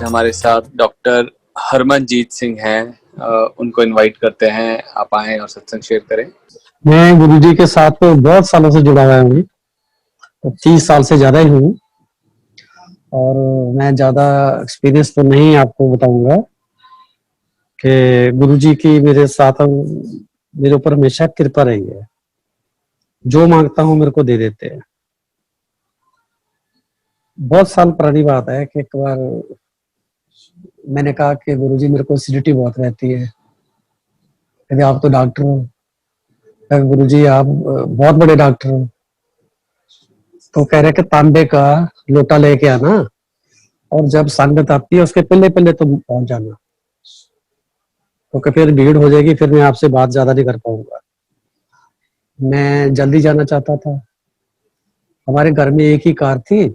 आज हमारे साथ डॉक्टर हरमनजीत सिंह हैं। उनको इनवाइट करते हैं, आप आएं और सत्संग शेयर करें। मैं गुरुजी के साथ तो बहुत सालों से जुड़ा हुआ हूँ, 30 साल से ज्यादा ही हूँ। और मैं ज्यादा एक्सपीरियंस तो नहीं आपको बताऊंगा कि गुरुजी की मेरे साथ मेरे ऊपर हमेशा कृपा रही है। जो मांगता हूँ मेरे को दे देते हैं। बहुत साल पुरानी बात है कि एक बार मैंने कहा कि गुरुजी मेरे को एसिडिटी बहुत रहती है। कहते आप तो डॉक्टर हो। गुरुजी आप बहुत बड़े डॉक्टर हो। तो कह रहे कि तांबे का लोटा लेके आना और जब संगत आती है उसके पहले पहले तुम पहुंच जाना, क्योंकि फिर भीड़ हो जाएगी, फिर मैं आपसे बात ज्यादा नहीं कर पाऊंगा। मैं जल्दी जाना चाहता था। हमारे घर में एक ही कार थी।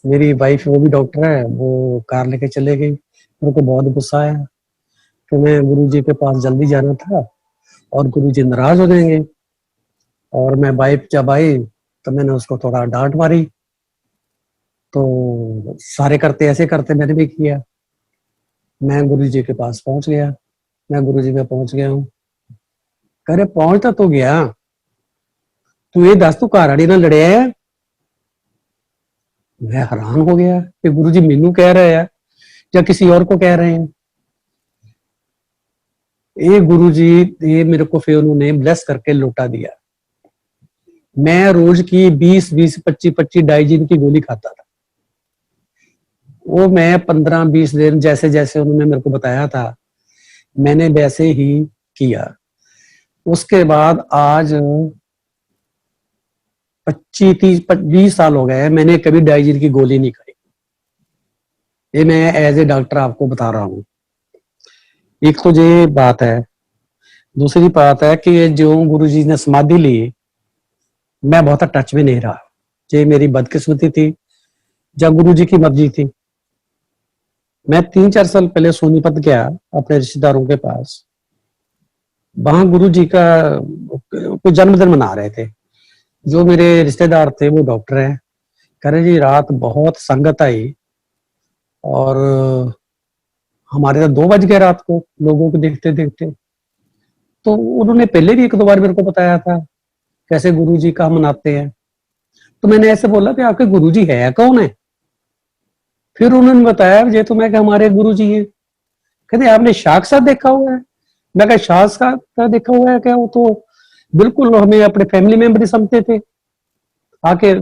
मेरी वाइफ वो भी डॉक्टर है, वो कार लेके चले गई। मेरे को बहुत गुस्सा आया कि मैं गुरुजी के पास जल्दी जाना था और गुरुजी नाराज हो जाएंगे। और मैं वाइफ जब आई तो मैंने उसको थोड़ा डांट मारी। तो सारे करते ऐसे करते मैंने भी किया। मैं गुरुजी के पास पहुंच गया। मैं गुरुजी पे पहुंच गया हूँ। कह रहे पहुंचता तो गया, तू ये दस तू घर आड़ी ना लड़े है। मैं हैरान हो गया कि गुरुजी मेनू कह रहे हैं या किसी और को कह रहे हैं। ये गुरुजी ये मेरे को फिर उन्होंने ब्लेस करके लौटा दिया। मैं रोज की 20-20 25-25 डाइजीन की गोली खाता था। वो मैं 15-20 दिन जैसे जैसे उन्होंने मेरे को बताया था मैंने वैसे ही किया। उसके बाद आज 25-30-20 साल हो गए मैंने कभी डाइजीन की गोली नहीं खाई। ये मैं एज ए डॉक्टर आपको बता रहा हूँ। एक तो ये बात है। दूसरी बात है कि जो गुरुजी ने समाधि ली, मैं बहुत टच में नहीं रहा। ये मेरी बदकिस्मती थी या गुरुजी की मर्जी थी। मैं 3-4 साल पहले सोनीपत गया अपने रिश्तेदारों के पास। वहां गुरुजी का कोई जन्मदिन मना रहे थे। जो मेरे रिश्तेदार थे वो डॉक्टर हैं। कह रहे जी रात बहुत संगत आई और हमारे तो 2 बज गए रात को लोगों को देखते देखते। तो उन्होंने पहले भी 1-2 बार मेरे को बताया था कैसे गुरुजी का मनाते हैं। तो मैंने ऐसे बोला कि आपके गुरुजी है कौन है। फिर उन्होंने बताया ये तो मैं हमारे गुरुजी हैं। कहते आपने साक्षात देखा हुआ है। मैं कहा साक्षात देखा हुआ है क्या। वो तो बिल्कुल हमें अपने फैमिली मेंबर ही समझते थे। आके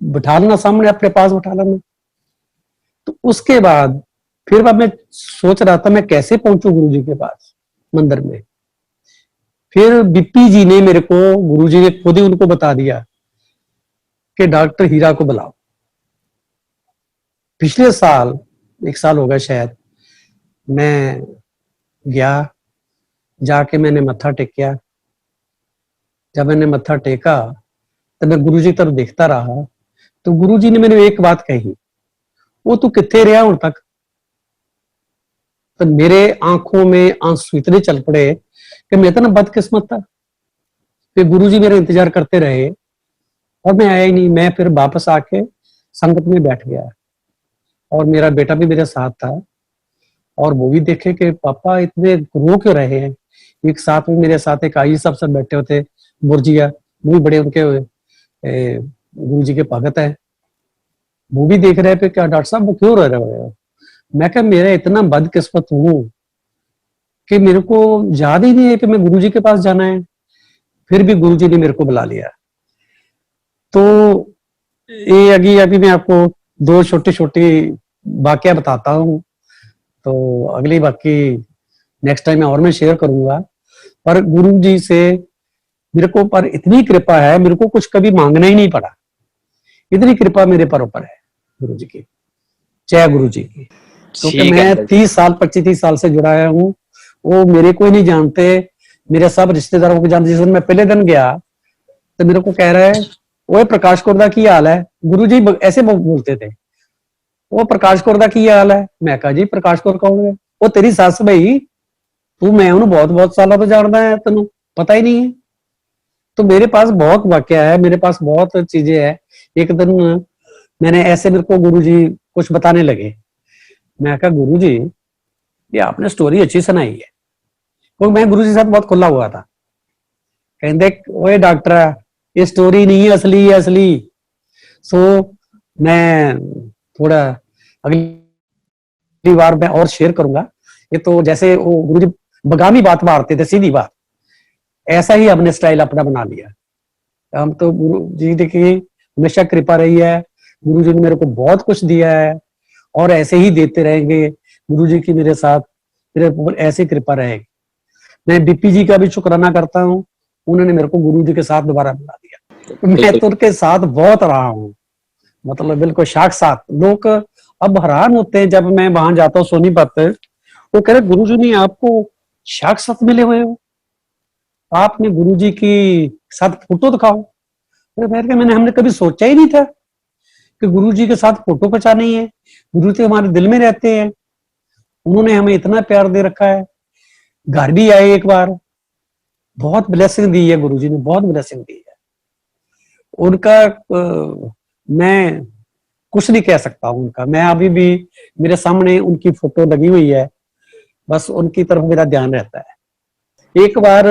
बिठा लेना सामने, अपने पास बिठा लेना। तो उसके बाद फिर अब मैं सोच रहा था मैं कैसे पहुंचू गुरुजी के पास मंदिर में। फिर बिप्पी जी ने मेरे को, गुरुजी ने खुद ही उनको बता दिया कि डॉक्टर हीरा को बुलाओ। पिछले साल 1 साल हो गया शायद, मैं गया, जाके मैंने मत्था टेकिया। जब मैंने मत्था टेका तो मैं गुरुजी की तरफ देखता रहा। तो गुरुजी ने मैंने एक बात कही, वो तू कितने रहा हूं तक। तो मेरे आंखों में आंसू इतने चल पड़े कि मैं इतना बदकिस्मत था कि गुरुजी मेरा इंतजार करते रहे और मैं आया ही नहीं। मैं फिर वापस आके संगत में बैठ गया और मेरा बेटा भी मेरे साथ था और वो भी देखे कि पापा इतने रो क्यों रहे हैं। एक साथ में मेरे साथ एक आई सब सब बैठे होते बुर्जिया, वो भी बड़े उनके गुरु जी के भगत है। वो भी देख रहे पे क्या डॉक्टर साहब वो क्यों रह रहे हो। मैं क्या मेरा इतना बदकिस्मत हूँ कि मेरे को याद ही नहीं है कि मैं गुरु जी के पास जाना है। फिर भी गुरु जी ने मेरे को बुला लिया। तो ये अभी अभी मैं आपको 2 छोटी छोटी वाक्य बताता हूँ। तो अगली बाकी नेक्स्ट टाइम और मैं शेयर करूंगा। पर गुरु जी से मेरे को पर इतनी कृपा है, मेरे को कुछ कभी मांगना ही नहीं पड़ा। इतनी कृपा मेरे पर ऊपर है गुरु जी की। जय गुरु जी की। क्योंकि ठीक है मैं अंकल। 30 साल 25-30 साल से जुड़ा आया हूँ। वो मेरे को ही नहीं जानते, मेरे सब रिश्तेदारों को जानते। जिस दिन मैं पहले दिन गया तो मेरे को कह रहा है वो प्रकाश कोरदा की हाल है। गुरु जी ऐसे बोलते थे, वो प्रकाश कोरदा की हाल है। मैं कहा जी प्रकाश कौर कौन है। वो तेरी सस भाई, तू मैं उन्होंने बहुत बहुत सालों तो जानता है, तेन पता ही नहीं है। तो मेरे पास बहुत वाक्य है, मेरे पास बहुत चीजें हैं। एक दिन मैंने ऐसे मेरे को गुरुजी कुछ बताने लगे। मैं कहा गुरुजी ये आपने स्टोरी अच्छी सुनाई है, क्योंकि मैं गुरुजी के साथ बहुत खुला हुआ था। कहते ओए डॉक्टर ये स्टोरी नहीं है, असली है असली। सो मैं थोड़ा अगली बार मैं और शेयर करूंगा। ये तो जैसे वो गुरुजी बगामी बात मारते थे, सीधी बात, ऐसा ही हमने स्टाइल अपना बना लिया। हम तो गुरु जी देखिए हमेशा कृपा रही है, गुरु जी ने मेरे को बहुत कुछ दिया है और ऐसे ही देते रहेंगे। गुरु जी की मेरे साथ मेरे ऊपर ऐसे कृपा रहेगी। मैं बीपी जी का भी शुक्राना करता हूँ, उन्होंने मेरे को गुरु जी के साथ दोबारा मिला दिया। मैं तो उनके साथ बहुत रहा हूँ, मतलब बिल्कुल साक्षात। लोग अब हैरान होते हैं जब मैं वहां जाता हूँ सोनीपत, वो कह रहे गुरु जी ने आपको साक्षात मिले हुए हो, आपने गुरु जी की साथ फोटो दिखाओ। मैंने हमने कभी सोचा ही नहीं था कि गुरु जी के साथ फोटो खिंचानी है। गुरु जी हमारे दिल में रहते हैं, उन्होंने हमें इतना प्यार दे रखा है। घर भी आए एक बार, बहुत ब्लेसिंग दी है गुरु जी ने, बहुत ब्लेसिंग दी है उनका। मैं कुछ नहीं कह सकता हूं उनका। मैं अभी भी मेरे सामने उनकी फोटो लगी हुई है, बस उनकी तरफ मेरा ध्यान रहता है। एक बार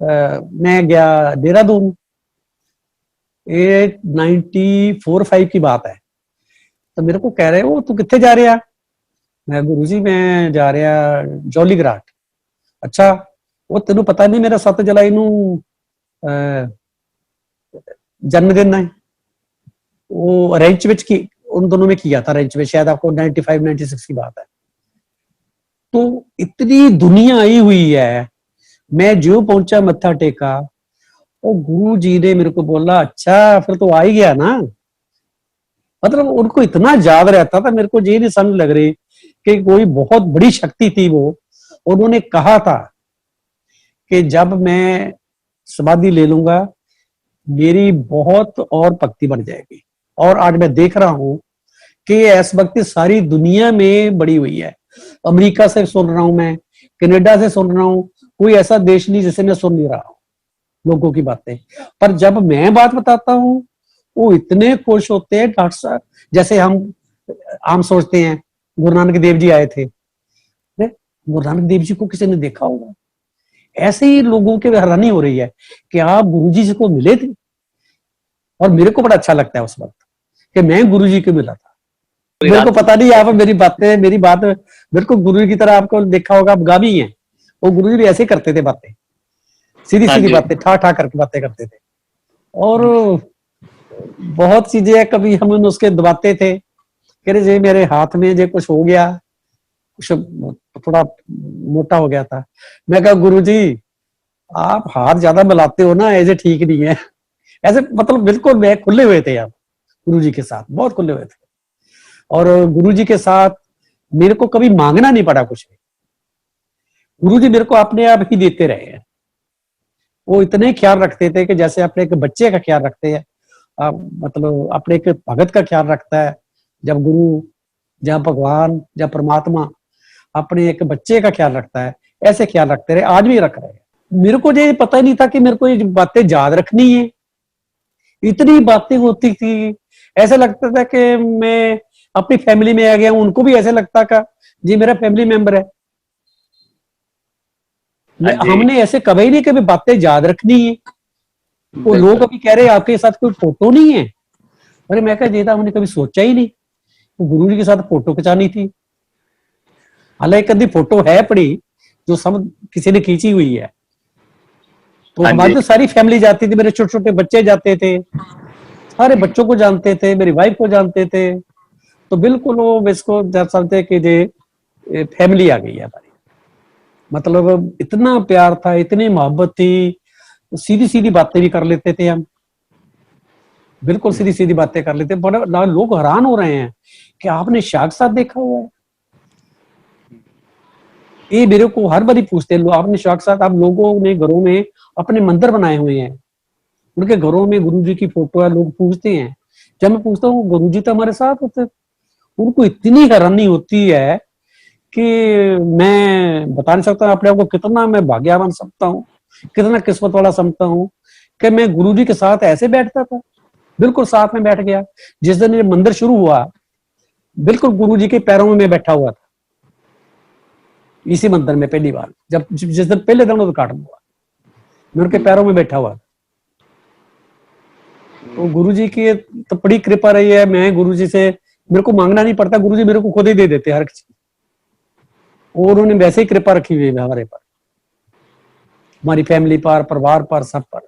मैं गया देहरादून, ये 94-5 की बात है। तो मेरे को कह रहे हो तू कितने जा रहा? मैं गुरुजी मैं जा रहा जौली घराट। अच्छा वो तेन पता नहीं मेरा 7 जुलाई नू जन्मदिन है। वो रेंच विच की उन दोनों में किया था, रेंच में, शायद आपको 95-96 की बात है। तो इतनी दुनिया आई हुई है, मैं जो पहुंचा मत्था टेका, और गुरु जी ने मेरे को बोला अच्छा फिर तो आ ही गया ना। मतलब उनको इतना याद रहता था, मेरे को ये नहीं समझ लग रही कि कोई बहुत बड़ी शक्ति थी वो। उन्होंने कहा था कि जब मैं समाधि ले लूंगा मेरी बहुत और भक्ति बढ़ जाएगी। और आज मैं देख रहा हूं कि ऐसी भक्ति सारी दुनिया में बढ़ी हुई है। अमेरिका से सुन रहा हूं मैं, कनाडा से सुन रहा हूं, कोई ऐसा देश नहीं जिसे मैं सुन नहीं रहा हूं लोगों की बातें। पर जब मैं बात बताता हूं वो इतने खुश होते हैं डॉक्टर साहब। जैसे हम आम सोचते हैं गुरु नानक देव जी आए थे, गुरु नानक देव जी को किसी ने देखा होगा। ऐसे ही लोगों के हैरानी हो रही है कि आप गुरु जी को मिले थे। और मेरे को बड़ा अच्छा लगता है उस वक्त कि मैं गुरु जी को मिला था। मेरे को पता नहीं आप मेरी बात मेरे को गुरु जी की तरह आपको देखा होगा, आप गामी है। वो गुरु जी भी ऐसे करते थे बातें, सीधी सीधी बातें ठा ठा करके बातें करते थे। और बहुत चीजें कभी हम उसके दबाते थे, कह रहे जी मेरे हाथ में जो कुछ हो गया, कुछ थोड़ा मोटा हो गया था। मैं कहा गुरु जी आप हाथ ज्यादा मिलाते हो ना, ऐसे ठीक नहीं है। ऐसे मतलब बिल्कुल मैं खुले हुए थे आप गुरु जी के साथ, बहुत खुले हुए थे। और गुरु जी के साथ मेरे को कभी मांगना नहीं पड़ा कुछ भी। गुरु जी मेरे को अपने आप ही देते रहे हैं। वो इतने ख्याल रखते थे कि जैसे अपने एक बच्चे का ख्याल रखते हैं, मतलब अपने एक भगत का ख्याल रखता है। जब गुरु, जब भगवान, जब परमात्मा अपने एक बच्चे का ख्याल रखता है, ऐसे ख्याल रखते रहे, आज भी रख रहे हैं। मेरे को ये पता ही नहीं था कि मेरे को ये बातें याद रखनी है। इतनी बातें होती थी, ऐसा लगता था कि मैं अपनी फैमिली में आ गया हूं। उनको भी ऐसे लगता का जी मेरा फैमिली मेंबर है। हमने ऐसे कभी नहीं कभी बातें याद रखनी है। वो लोग अभी कह रहे हैं आपके साथ कोई फोटो नहीं है। अरे मैं कहा था हमने कभी सोचा ही नहीं। तो गुरु जी के साथ फोटो खिंचानी थी। हालांकि कभी फोटो है पड़ी जो सब किसी ने खींची हुई है। तो हमारी तो सारी फैमिली जाती थी, मेरे छोटे छोटे बच्चे जाते थे, सारे बच्चों को जानते थे, मेरी वाइफ को जानते थे। तो बिल्कुल वो इसको समझते कि ये फैमिली आ गई है हमारी। मतलब इतना प्यार था, इतनी मोहब्बत थी, सीधी सीधी बातें भी कर लेते थे हम, बिल्कुल सीधी सीधी बातें कर लेते। बड़े लोग हैरान हो रहे हैं कि आपने साक्षात देखा हुआ है। ये मेरे को हर बार पूछते हैं आपने साक्षात, आप लोगों ने घरों में अपने मंदिर बनाए हुए हैं, उनके घरों में गुरु जी की फोटो है, लोग पूछते हैं। जब मैं पूछता हूँ गुरु जी तो हमारे साथ होते, उनको इतनी हैरानी होती है कि मैं बता नहीं सकता अपने आप को कितना मैं भाग्यवान समझता हूँ, कितना किस्मत वाला समझता हूँ कि मैं गुरु जी के साथ ऐसे बैठता था, बिल्कुल साथ में बैठ गया। जिस दिन ये मंदिर शुरू हुआ बिल्कुल गुरुजी के पैरों में मैं बैठा हुआ था इसी मंदिर में पहली बार, जब जिस दिन पहले दिन उद्घाटन हुआ मैं उनके पैरों में बैठा हुआ था। तो गुरुजी की तो बड़ी कृपा रही है। मैं गुरुजी से, मेरे को मांगना नहीं पड़ता, गुरुजी मेरे को खुद ही दे देते हर चीज, और उन्होंने वैसे ही कृपा रखी हुई है हमारे पर, हमारी फैमिली पर, परिवार पर, सब पर।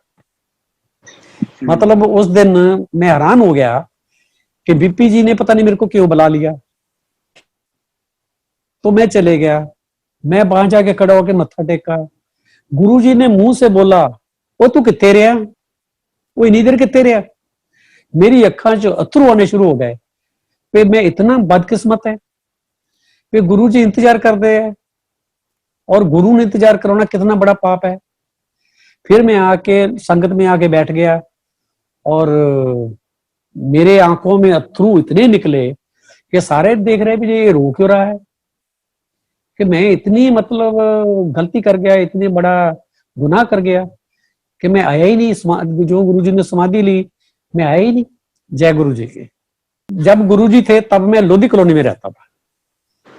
मतलब उस दिन मैं हैरान हो गया कि बीपी जी ने पता नहीं मेरे को क्यों बुला लिया। तो मैं चले गया, मैं वहां जाके खड़ा होकर मत्था टेका। गुरुजी ने मुंह से बोला, वो तू कितने रहा, वो इन्नी देर कितने रहा। मेरी अखा च अथरू आने शुरू हो गए कि मैं इतना बदकिस्मत है कि गुरुजी इंतजार कर रहे हैं, और गुरु ने इंतजार कराना कितना बड़ा पाप है। फिर मैं आके संगत में आके बैठ गया, और मेरे आंखों में अथरू इतने निकले कि सारे देख रहे भी ये रो क्यों रहा है, कि मैं इतनी मतलब गलती कर गया, इतनी बड़ा गुनाह कर गया कि मैं आया ही नहीं। जो गुरुजी ने समाधि ली मैं आया ही नहीं। जय गुरुजी की। जब गुरुजी थे तब मैं लोधी कॉलोनी में रहता था।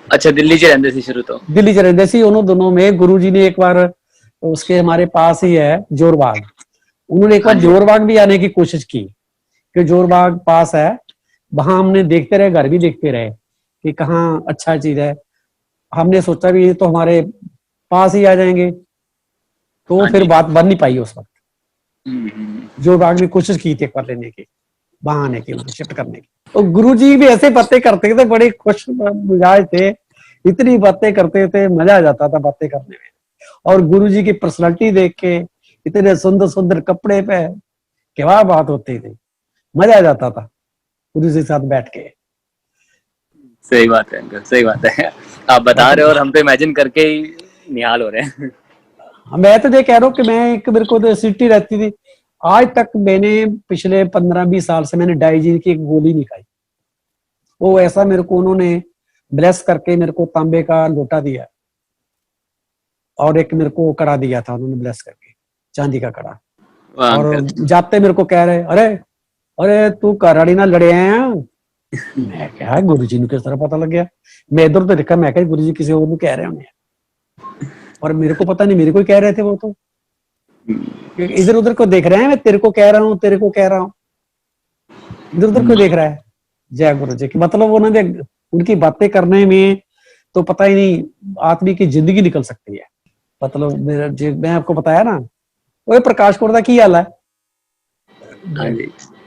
अच्छा, दिल्ली च रहंदे सी शुरू तो? दिल्ली च रहंदे सी। उन्होंने दोनों में गुरुजी ने एक बार, उसके हमारे पास ही है जोरबाग, उन्होंने एक बार जोरबाग भी आने की कोशिश की कि जोरबाग पास है, वहां हमने देखते रहे, घर भी देखते रहे कि कहाँ अच्छा चीज है। हमने सोचा भी ये तो हमारे पास ही आ जाएंगे, तो फिर बात बन नहीं पाई उस वक्त। जोरबाग भी कोशिश की थी एक बार लेने की, वहां आने की, उनको शिफ्ट करने की। तो गुरुजी भी ऐसे बातें करते थे, बड़े खुश मिजाज थे, इतनी बातें करते थे, मजा आ जाता था बातें करने में। और गुरुजी की पर्सनालिटी देख के, इतने सुंदर सुंदर कपड़े पे, क्या बात होती थी, मजा आ जाता था गुरुजी के साथ बैठ के। सही बात है अंकल, सही बात है। आप बता रहे हो और हम तो इमेजिन करके ही निहाल हो रहे हैं। मैं तो ये कह रहा हूँ कि मैं एक, मेरे को तो सिटी रहती थी, आज तक मैंने पिछले 15-20 साल से मैंने डाइजीन की एक गोली नहीं खाई। वो ऐसा मेरे को उन्होंने ब्लेस करके मेरे को तांबे का लोटा दिया, और एक मेरे को कड़ा दिया था उन्होंने ब्लेस करके, चांदी का कड़ा। और जाते मेरे को कह रहे, अरे अरे तू कराड़ी ना लड़े हैं। मैं क्या, गुरुजी ने किस तरह पता लग गया। मैं इधर तो देखा, मैं क्या गुरुजी किसी और को कह रहे होंगे, और मेरे को पता नहीं, मेरे को ही कह रहे थे वो तो। इधर उधर को देख रहे हैं, मैं तेरे को कह रहा हूँ, तेरे को कह रहा हूँ, इधर उधर को देख रहा है। जय गुरु जी की। मतलब उन्होंने, उनकी बातें करने में तो पता ही नहीं आदमी की जिंदगी निकल सकती है। मतलब मेरा मैं आपको बताया ना, वो प्रकाश कोरदा की हाल है।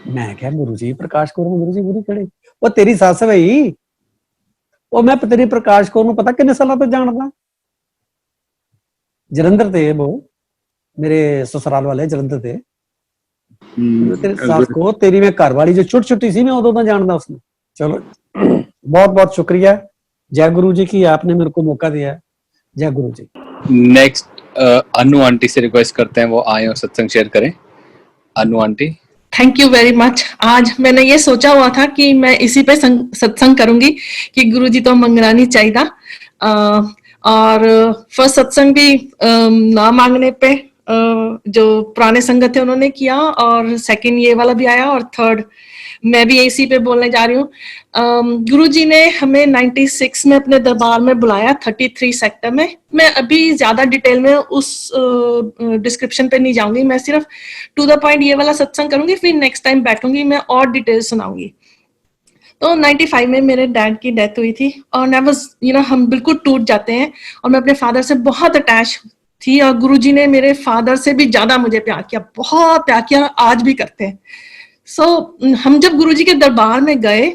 मैं क्या गुरु जी, प्रकाश कौर, गुरु जी गुरु खड़े, वो तेरी सस भाई, वो मैं तेरी प्रकाश कौर पता किन्ने साल तो जानता, जलंधर थे वो, मेरे ससुराल वाले जलंधर थे। तेरी सास को, तेरी मैं घर वाली जो छोटी छोटी सी, मैं उदों तो जानता उसने। चलो बहुत बहुत शुक्रिया, जय गुरु जी की, आपने मेरे को मौका दिया। जय गुरु जी। नेक्स्ट अनु आंटी से रिक्वेस्ट करते हैं वो आए और सत्संग शेयर करें। Anu aunty. Thank you very much. आज मैंने ये सोचा हुआ था कि मैं इसी पे सत्संग करूंगी कि गुरुजी तो मंगरानी चाहिए, और फर्स्ट सत्संग भी ना मांगने पे जो पुराने संगत थे उन्होंने किया, और सेकंड ये वाला भी आया, और थर्ड मैं भी इसी पे बोलने जा रही हूँ। गुरुजी ने हमें 96 में अपने दरबार में बुलाया, 33 सेक्टर में। मैं अभी ज्यादा डिटेल में उस डिस्क्रिप्शन पे नहीं जाऊंगी, मैं सिर्फ टू द पॉइंट ये वाला सत्संग करूंगी, फिर नेक्स्ट टाइम बैठूंगी मैं और डिटेल सुनाऊंगी। तो 95 में मेरे डैड की डेथ हुई थी, और आई वाज हम बिल्कुल टूट जाते हैं, और मैं अपने फादर से बहुत अटैच थी, और गुरुजी ने मेरे फादर से भी ज्यादा मुझे प्यार किया, बहुत प्यार किया, आज भी करते हैं। हम जब गुरुजी के दरबार में गए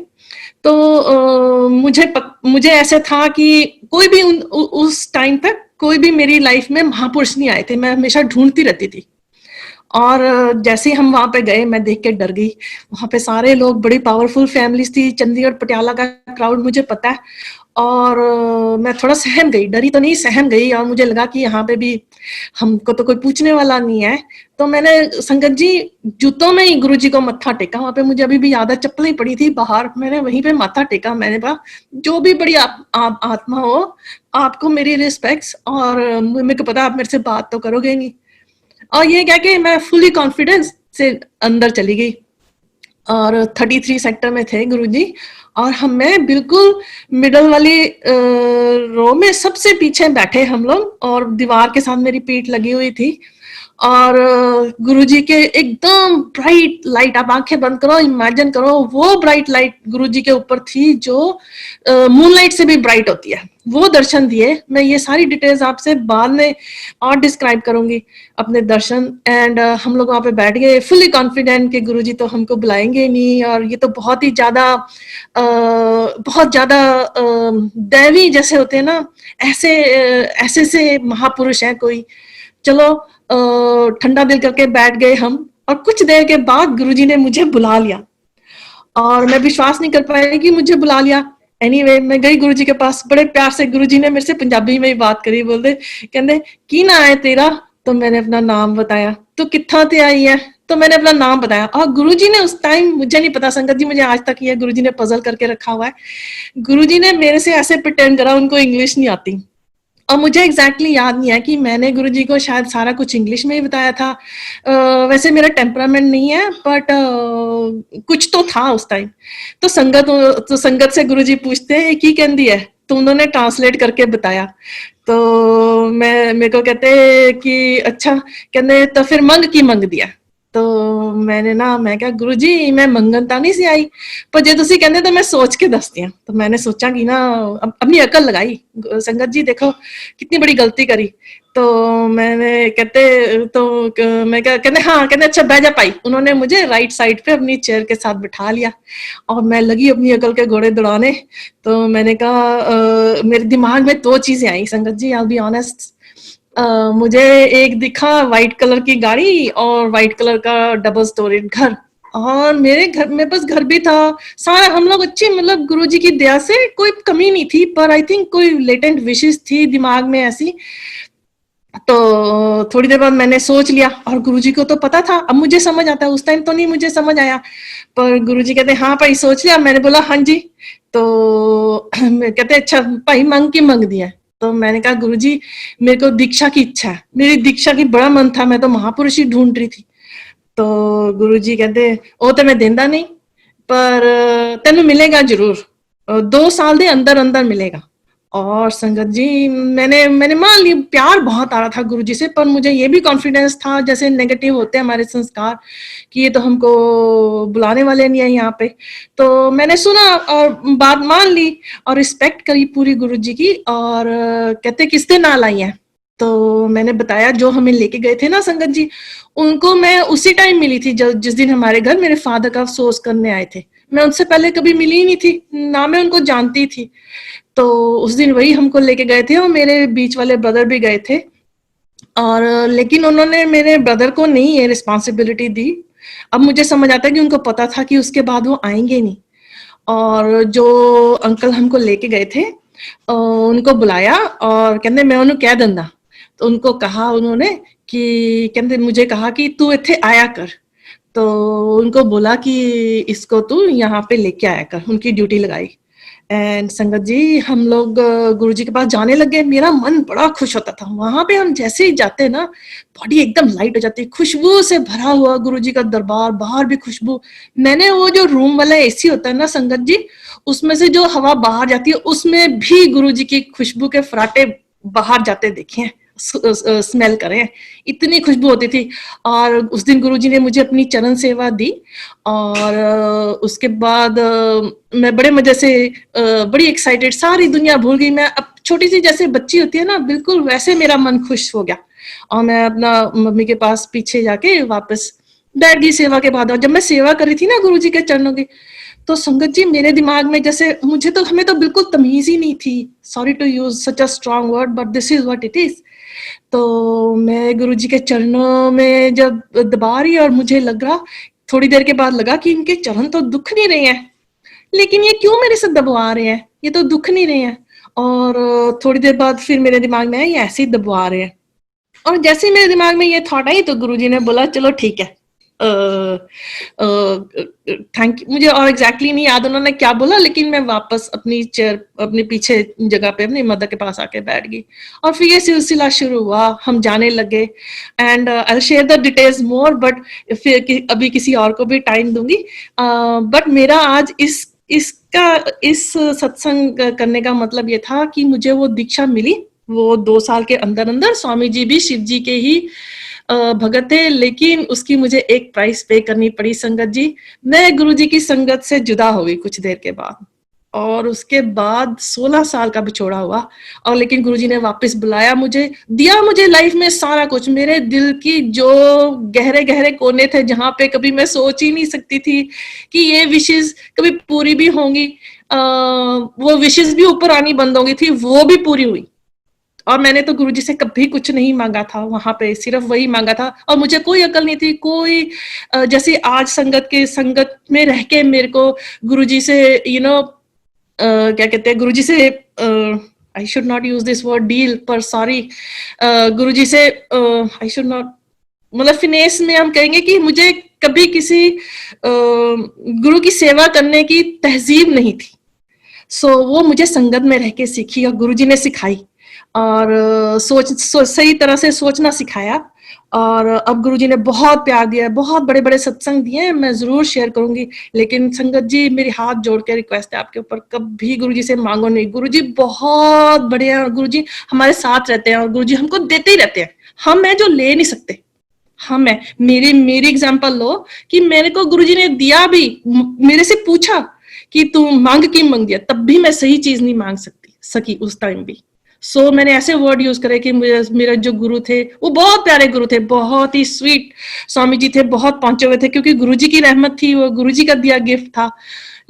तो मुझे ऐसे था कि कोई भी उस टाइम पे कोई भी मेरी लाइफ में महापुरुष नहीं आए थे, मैं हमेशा ढूंढती रहती थी। और जैसे ही हम वहां पे गए, मैं देख के डर गई। वहां पे सारे लोग, बड़ी पावरफुल फैमिलीज थी, चंडीगढ़ पटियाला का क्राउड मुझे पता है, और मैं थोड़ा सहम गई, डरी तो नहीं, सहम गई, और मुझे लगा कि यहाँ पे भी हमको तो कोई पूछने वाला नहीं है। तो मैंने संगत जी जूतों में ही गुरुजी को मत्था टेका। वहां पे मुझे अभी भी याद है, चप्पलें पड़ी थी बाहर, मैंने वहीं पे माथा टेका। मैंने कहा जो भी बड़ी आत्मा हो, आपको मेरी रिस्पेक्ट्स, और मेरे को पता आप मेरे से बात तो करोगे नहीं। और ये क्या कि मैं फुली कॉन्फिडेंस से अंदर चली गई, और 33 सेक्टर में थे गुरुजी, और मैं बिल्कुल मिडल वाली रो में सबसे पीछे बैठे हम लोग, और दीवार के साथ मेरी पीठ लगी हुई थी, और गुरुजी के एकदम ब्राइट लाइट, आप आंखें बंद करो, इमेजिन करो वो ब्राइट लाइट गुरुजी के ऊपर थी जो मूनलाइट से भी ब्राइट होती है, वो दर्शन दिए। मैं ये सारी डिटेल्स आपसे बाद में और डिस्क्राइब करूंगी अपने दर्शन। एंड हम लोग वहां पे बैठ गए फुली कॉन्फिडेंट कि गुरुजी तो हमको बुलाएंगे ही नहीं, और ये तो बहुत ही ज्यादा दैवी जैसे होते हैं ना, ऐसे से महापुरुष है कोई। चलो ठंडा दिल करके बैठ गए हम, और कुछ देर के बाद गुरुजी ने मुझे बुला लिया, और मैं विश्वास नहीं कर पाई कि मुझे बुला लिया। एनीवे, मैं गई गुरुजी के पास, बड़े प्यार से गुरुजी ने मेरे से पंजाबी में ही बात करी, बोलते कहते की ना है तेरा, तो मैंने अपना नाम बताया। तो कित्था ते आई है, तो मैंने अपना नाम बताया। और गुरुजी ने उस टाइम, मुझे नहीं पता संगत जी, मुझे आज तक ये गुरुजी ने पजल करके रखा हुआ है, गुरुजी ने मेरे से ऐसे प्रिटेंड करा उनको इंग्लिश नहीं आती, और मुझे एग्जैक्टली याद नहीं है कि मैंने गुरुजी को शायद सारा कुछ इंग्लिश में ही बताया था। वैसे मेरा टेम्परामेंट नहीं है, बट कुछ तो था उस टाइम। तो संगत से गुरुजी पूछते हैं की कहती है, तो उन्होंने ट्रांसलेट करके बताया। तो मेरे को कहते कि अच्छा, कहते तो फिर मंग की मंग दिया। तो मैं क्या गुरुजी मैं मंगन ता नहीं सी आई, पर जे तुसी कहंदे तो मैं सोच के दसती हूं। तो मैंने सोचा कि ना अपनी अकल लगाई, संगत जी देखो कितनी बड़ी गलती करी। तो मैंने मैं क्या कहते हाँ, कहते अच्छा बैठ जा पाई। उन्होंने मुझे राइट साइड पे अपनी चेयर के साथ बिठा लिया, और मैं लगी अपनी अकल के घोड़े दौड़ाने। तो मैंने कहा मेरे दिमाग में दो चीजें आई संगत जी, आई बी ऑनेस्ट। मुझे एक दिखा व्हाइट कलर की गाड़ी और व्हाइट कलर का डबल स्टोरेज घर, और मेरे घर में बस घर भी था सारा, हम लोग अच्छी, मतलब गुरुजी की दया से कोई कमी नहीं थी, पर आई थिंक कोई लेटेंट विशेष थी दिमाग में ऐसी। तो थोड़ी देर बाद मैंने सोच लिया, और गुरुजी को तो पता था, अब मुझे समझ आता है, उस टाइम तो नहीं मुझे समझ आया। पर गुरुजी कहते हाँ भाई सोच लिया। मैंने बोला हाँ जी। तो कहते अच्छा भाई मंग की मंग दिया। तो मैंने कहा गुरुजी मेरे को दीक्षा की इच्छा है, मेरी दीक्षा की बड़ा मन था, मैं तो महापुरुष ही ढूंढ रही थी। तो गुरुजी कहते वो तो मैं देंदा नहीं, पर तेन मिलेगा जरूर, 2 साल दे अंदर अंदर मिलेगा। और संगत जी मैंने मान ली, प्यार बहुत आ रहा था गुरुजी से, पर मुझे ये भी कॉन्फिडेंस था, जैसे नेगेटिव होते हैं हमारे संस्कार कि ये तो हमको बुलाने वाले नहीं है यहाँ पे। तो मैंने सुना और बात मान ली और रिस्पेक्ट करी पूरी गुरुजी की। और कहते किस दिन नाल आई है, तो मैंने बताया जो हमें लेके गए थे ना संगत जी, उनको मैं उसी टाइम मिली थी जिस दिन हमारे घर मेरे फादर का अफसोस करने आए थे। मैं उनसे पहले कभी मिली ही नहीं थी, ना मैं उनको जानती थी। तो उस दिन वही हमको लेके गए थे, और मेरे बीच वाले ब्रदर भी गए थे। और लेकिन उन्होंने मेरे ब्रदर को नहीं ये रिस्पॉन्सिबिलिटी दी। अब मुझे समझ आता है कि उनको पता था कि उसके बाद वो आएंगे नहीं। और जो अंकल हमको लेके गए थे उनको बुलाया, और कहते मैं उन्हें कह देंदा। तो उनको कहा उन्होंने कि कहते मुझे कहा कि तू इत्थे आया कर। तो उनको बोला कि इसको तू यहाँ पे लेके आया कर, उनकी ड्यूटी लगाई। एंड संगत जी हम लोग गुरुजी के पास जाने लगे। मेरा मन बड़ा खुश होता था, वहां पे हम जैसे ही जाते ना बॉडी एकदम लाइट हो जाती, खुशबू से भरा हुआ गुरुजी का दरबार, बाहर भी खुशबू। मैंने वो जो रूम वाला एसी होता है ना संगत जी, उसमें से जो हवा बाहर जाती है उसमें भी गुरुजी की खुशबू के फराटे बाहर जाते देखे हैं, स्मेल करें, इतनी खुशबू होती थी। और उस दिन गुरुजी ने मुझे अपनी चरण सेवा दी, और उसके बाद मैं बड़े मजे से बड़ी एक्साइटेड, सारी दुनिया भूल गई। मैं अब छोटी सी जैसे बच्ची होती है ना, बिल्कुल वैसे मेरा मन खुश हो गया। और मैं अपना मम्मी के पास पीछे जाके वापस बैठ गई सेवा के बाद। और जब मैं सेवा करी थी ना गुरुजी के चरणों की, तो संगत जी मेरे दिमाग में जैसे हमें तो बिल्कुल तमीज ही नहीं थी, sorry to use such a strong word but this is what it is. तो मैं गुरुजी के चरणों में जब दबा रही, और मुझे लग रहा, थोड़ी देर के बाद लगा कि इनके चरण तो दुख नहीं रहे हैं, लेकिन ये क्यों मेरे से दबवा रहे हैं, ये तो दुख नहीं रहे हैं। और थोड़ी देर बाद फिर मेरे दिमाग में आया ये ऐसे ही दबवा रहे हैं। और जैसे ही मेरे दिमाग में ये थॉट आई, तो गुरुजी ने बोला चलो ठीक है, थैंक यू। मुझे और एग्जैक्टली नहीं याद उन्होंने क्या बोला, लेकिन मैं वापस अपनी चेयर, अपने पीछे जगह पे अपनी मदर के पास आके बैठ गई और फिर ये सिलसिला शुरू हुआ, हम जाने लगे। And I share the details more, but फिर अभी किसी और को भी टाइम दूंगी। बट मेरा आज इस सत्संग करने का मतलब ये था कि मुझे वो दीक्षा मिली, वो 2 साल के अंदर अंदर। स्वामी जी भी शिव जी के ही भगत थे, लेकिन उसकी मुझे एक प्राइस पे करनी पड़ी संगत जी। मैं गुरु जी की संगत से जुदा हो गई कुछ देर के बाद, और उसके बाद 16 साल का बिछोड़ा हुआ। और लेकिन गुरुजी ने वापस बुलाया मुझे, दिया मुझे लाइफ में सारा कुछ। मेरे दिल की जो गहरे गहरे कोने थे, जहां पे कभी मैं सोच ही नहीं सकती थी कि ये विशेष कभी पूरी भी होंगी, वो विशेष भी ऊपर आनी बंद होंगी थी, वो भी पूरी हुई। और मैंने तो गुरुजी से कभी कुछ नहीं मांगा था वहां पे, सिर्फ वही मांगा था। और मुझे कोई अकल नहीं थी, कोई जैसे आज संगत में रह के मेरे को गुरुजी से क्या कहते हैं, गुरुजी से I should not use this word deal, पर सॉरी, गुरुजी से आई शुड नॉट, मतलब फिनेस में हम कहेंगे कि मुझे कभी किसी गुरु की सेवा करने की तहजीब नहीं थी। सो वो मुझे संगत में रह के सीखी और गुरुजी ने सिखाई, और सही तरह से सोचना सिखाया। और अब गुरुजी ने बहुत प्यार दिया है, बहुत बड़े बड़े सत्संग दिए हैं, मैं जरूर शेयर करूंगी। लेकिन संगत जी, मेरी हाथ जोड़ के रिक्वेस्ट है आपके ऊपर, कभी गुरुजी से मांगो नहीं। गुरुजी बहुत बड़े हैं और गुरुजी हमारे साथ रहते हैं और गुरुजी हमको देते ही रहते हैं। हम हैं जो ले नहीं सकते, हम है। मेरी एग्जाम्पल लो कि मेरे को गुरुजी ने दिया भी, मेरे से पूछा कि तू मांग की मांग दिया, तब भी मैं सही चीज नहीं मांग सकी उस टाइम भी। सो मैंने ऐसे वर्ड यूज करे कि मेरे जो गुरु थे वो बहुत प्यारे गुरु थे, बहुत ही स्वीट स्वामी जी थे, बहुत पहुंचे हुए थे, क्योंकि गुरुजी की रहमत थी, वो गुरुजी का दिया गिफ्ट था।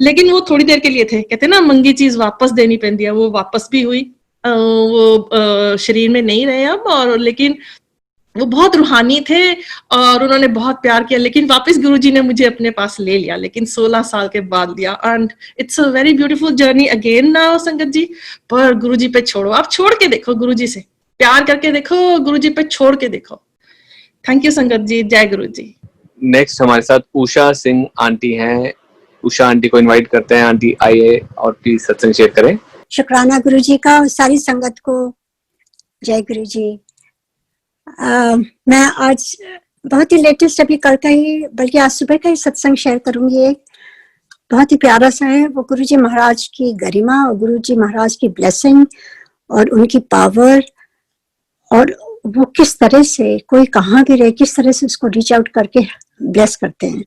लेकिन वो थोड़ी देर के लिए थे, कहते ना मंगी चीज वापस देनी पैंदी है, वो वापस भी हुई। वो शरीर में नहीं रहे अब, और लेकिन वो बहुत रूहानी थे और उन्होंने बहुत प्यार किया। लेकिन वापस गुरुजी ने मुझे अपने पास ले लिया, लेकिन 16 साल के बाद लिया। And it's a very beautiful journey again now संगत जी। पर गुरुजी पे छोड़ो, आप छोड़ के देखो, गुरुजी से प्यार करके देखो, गुरुजी पे छोड़ के देखो। थैंक यू संगत जी, जय गुरु जी। नेक्स्ट हमारे साथ उषा सिंह आंटी हैं। उषा आंटी को इनवाइट करते हैं। आंटी आइए और प्लीज सत्संग शेयर करें। शुक्राना गुरुजी का, सारी संगत को जय गुरु जी। मैं आज बहुत ही लेटेस्ट, अभी कल का ही, बल्कि आज सुबह का ही सत्संग शेयर करूंगी। एक बहुत ही प्यारा सा है, वो गुरुजी महाराज की गरिमा और गुरुजी महाराज की ब्लेसिंग और उनकी पावर, और वो किस तरह से कोई कहाँ भी रहे, किस तरह से उसको रीच आउट करके ब्लेस करते हैं,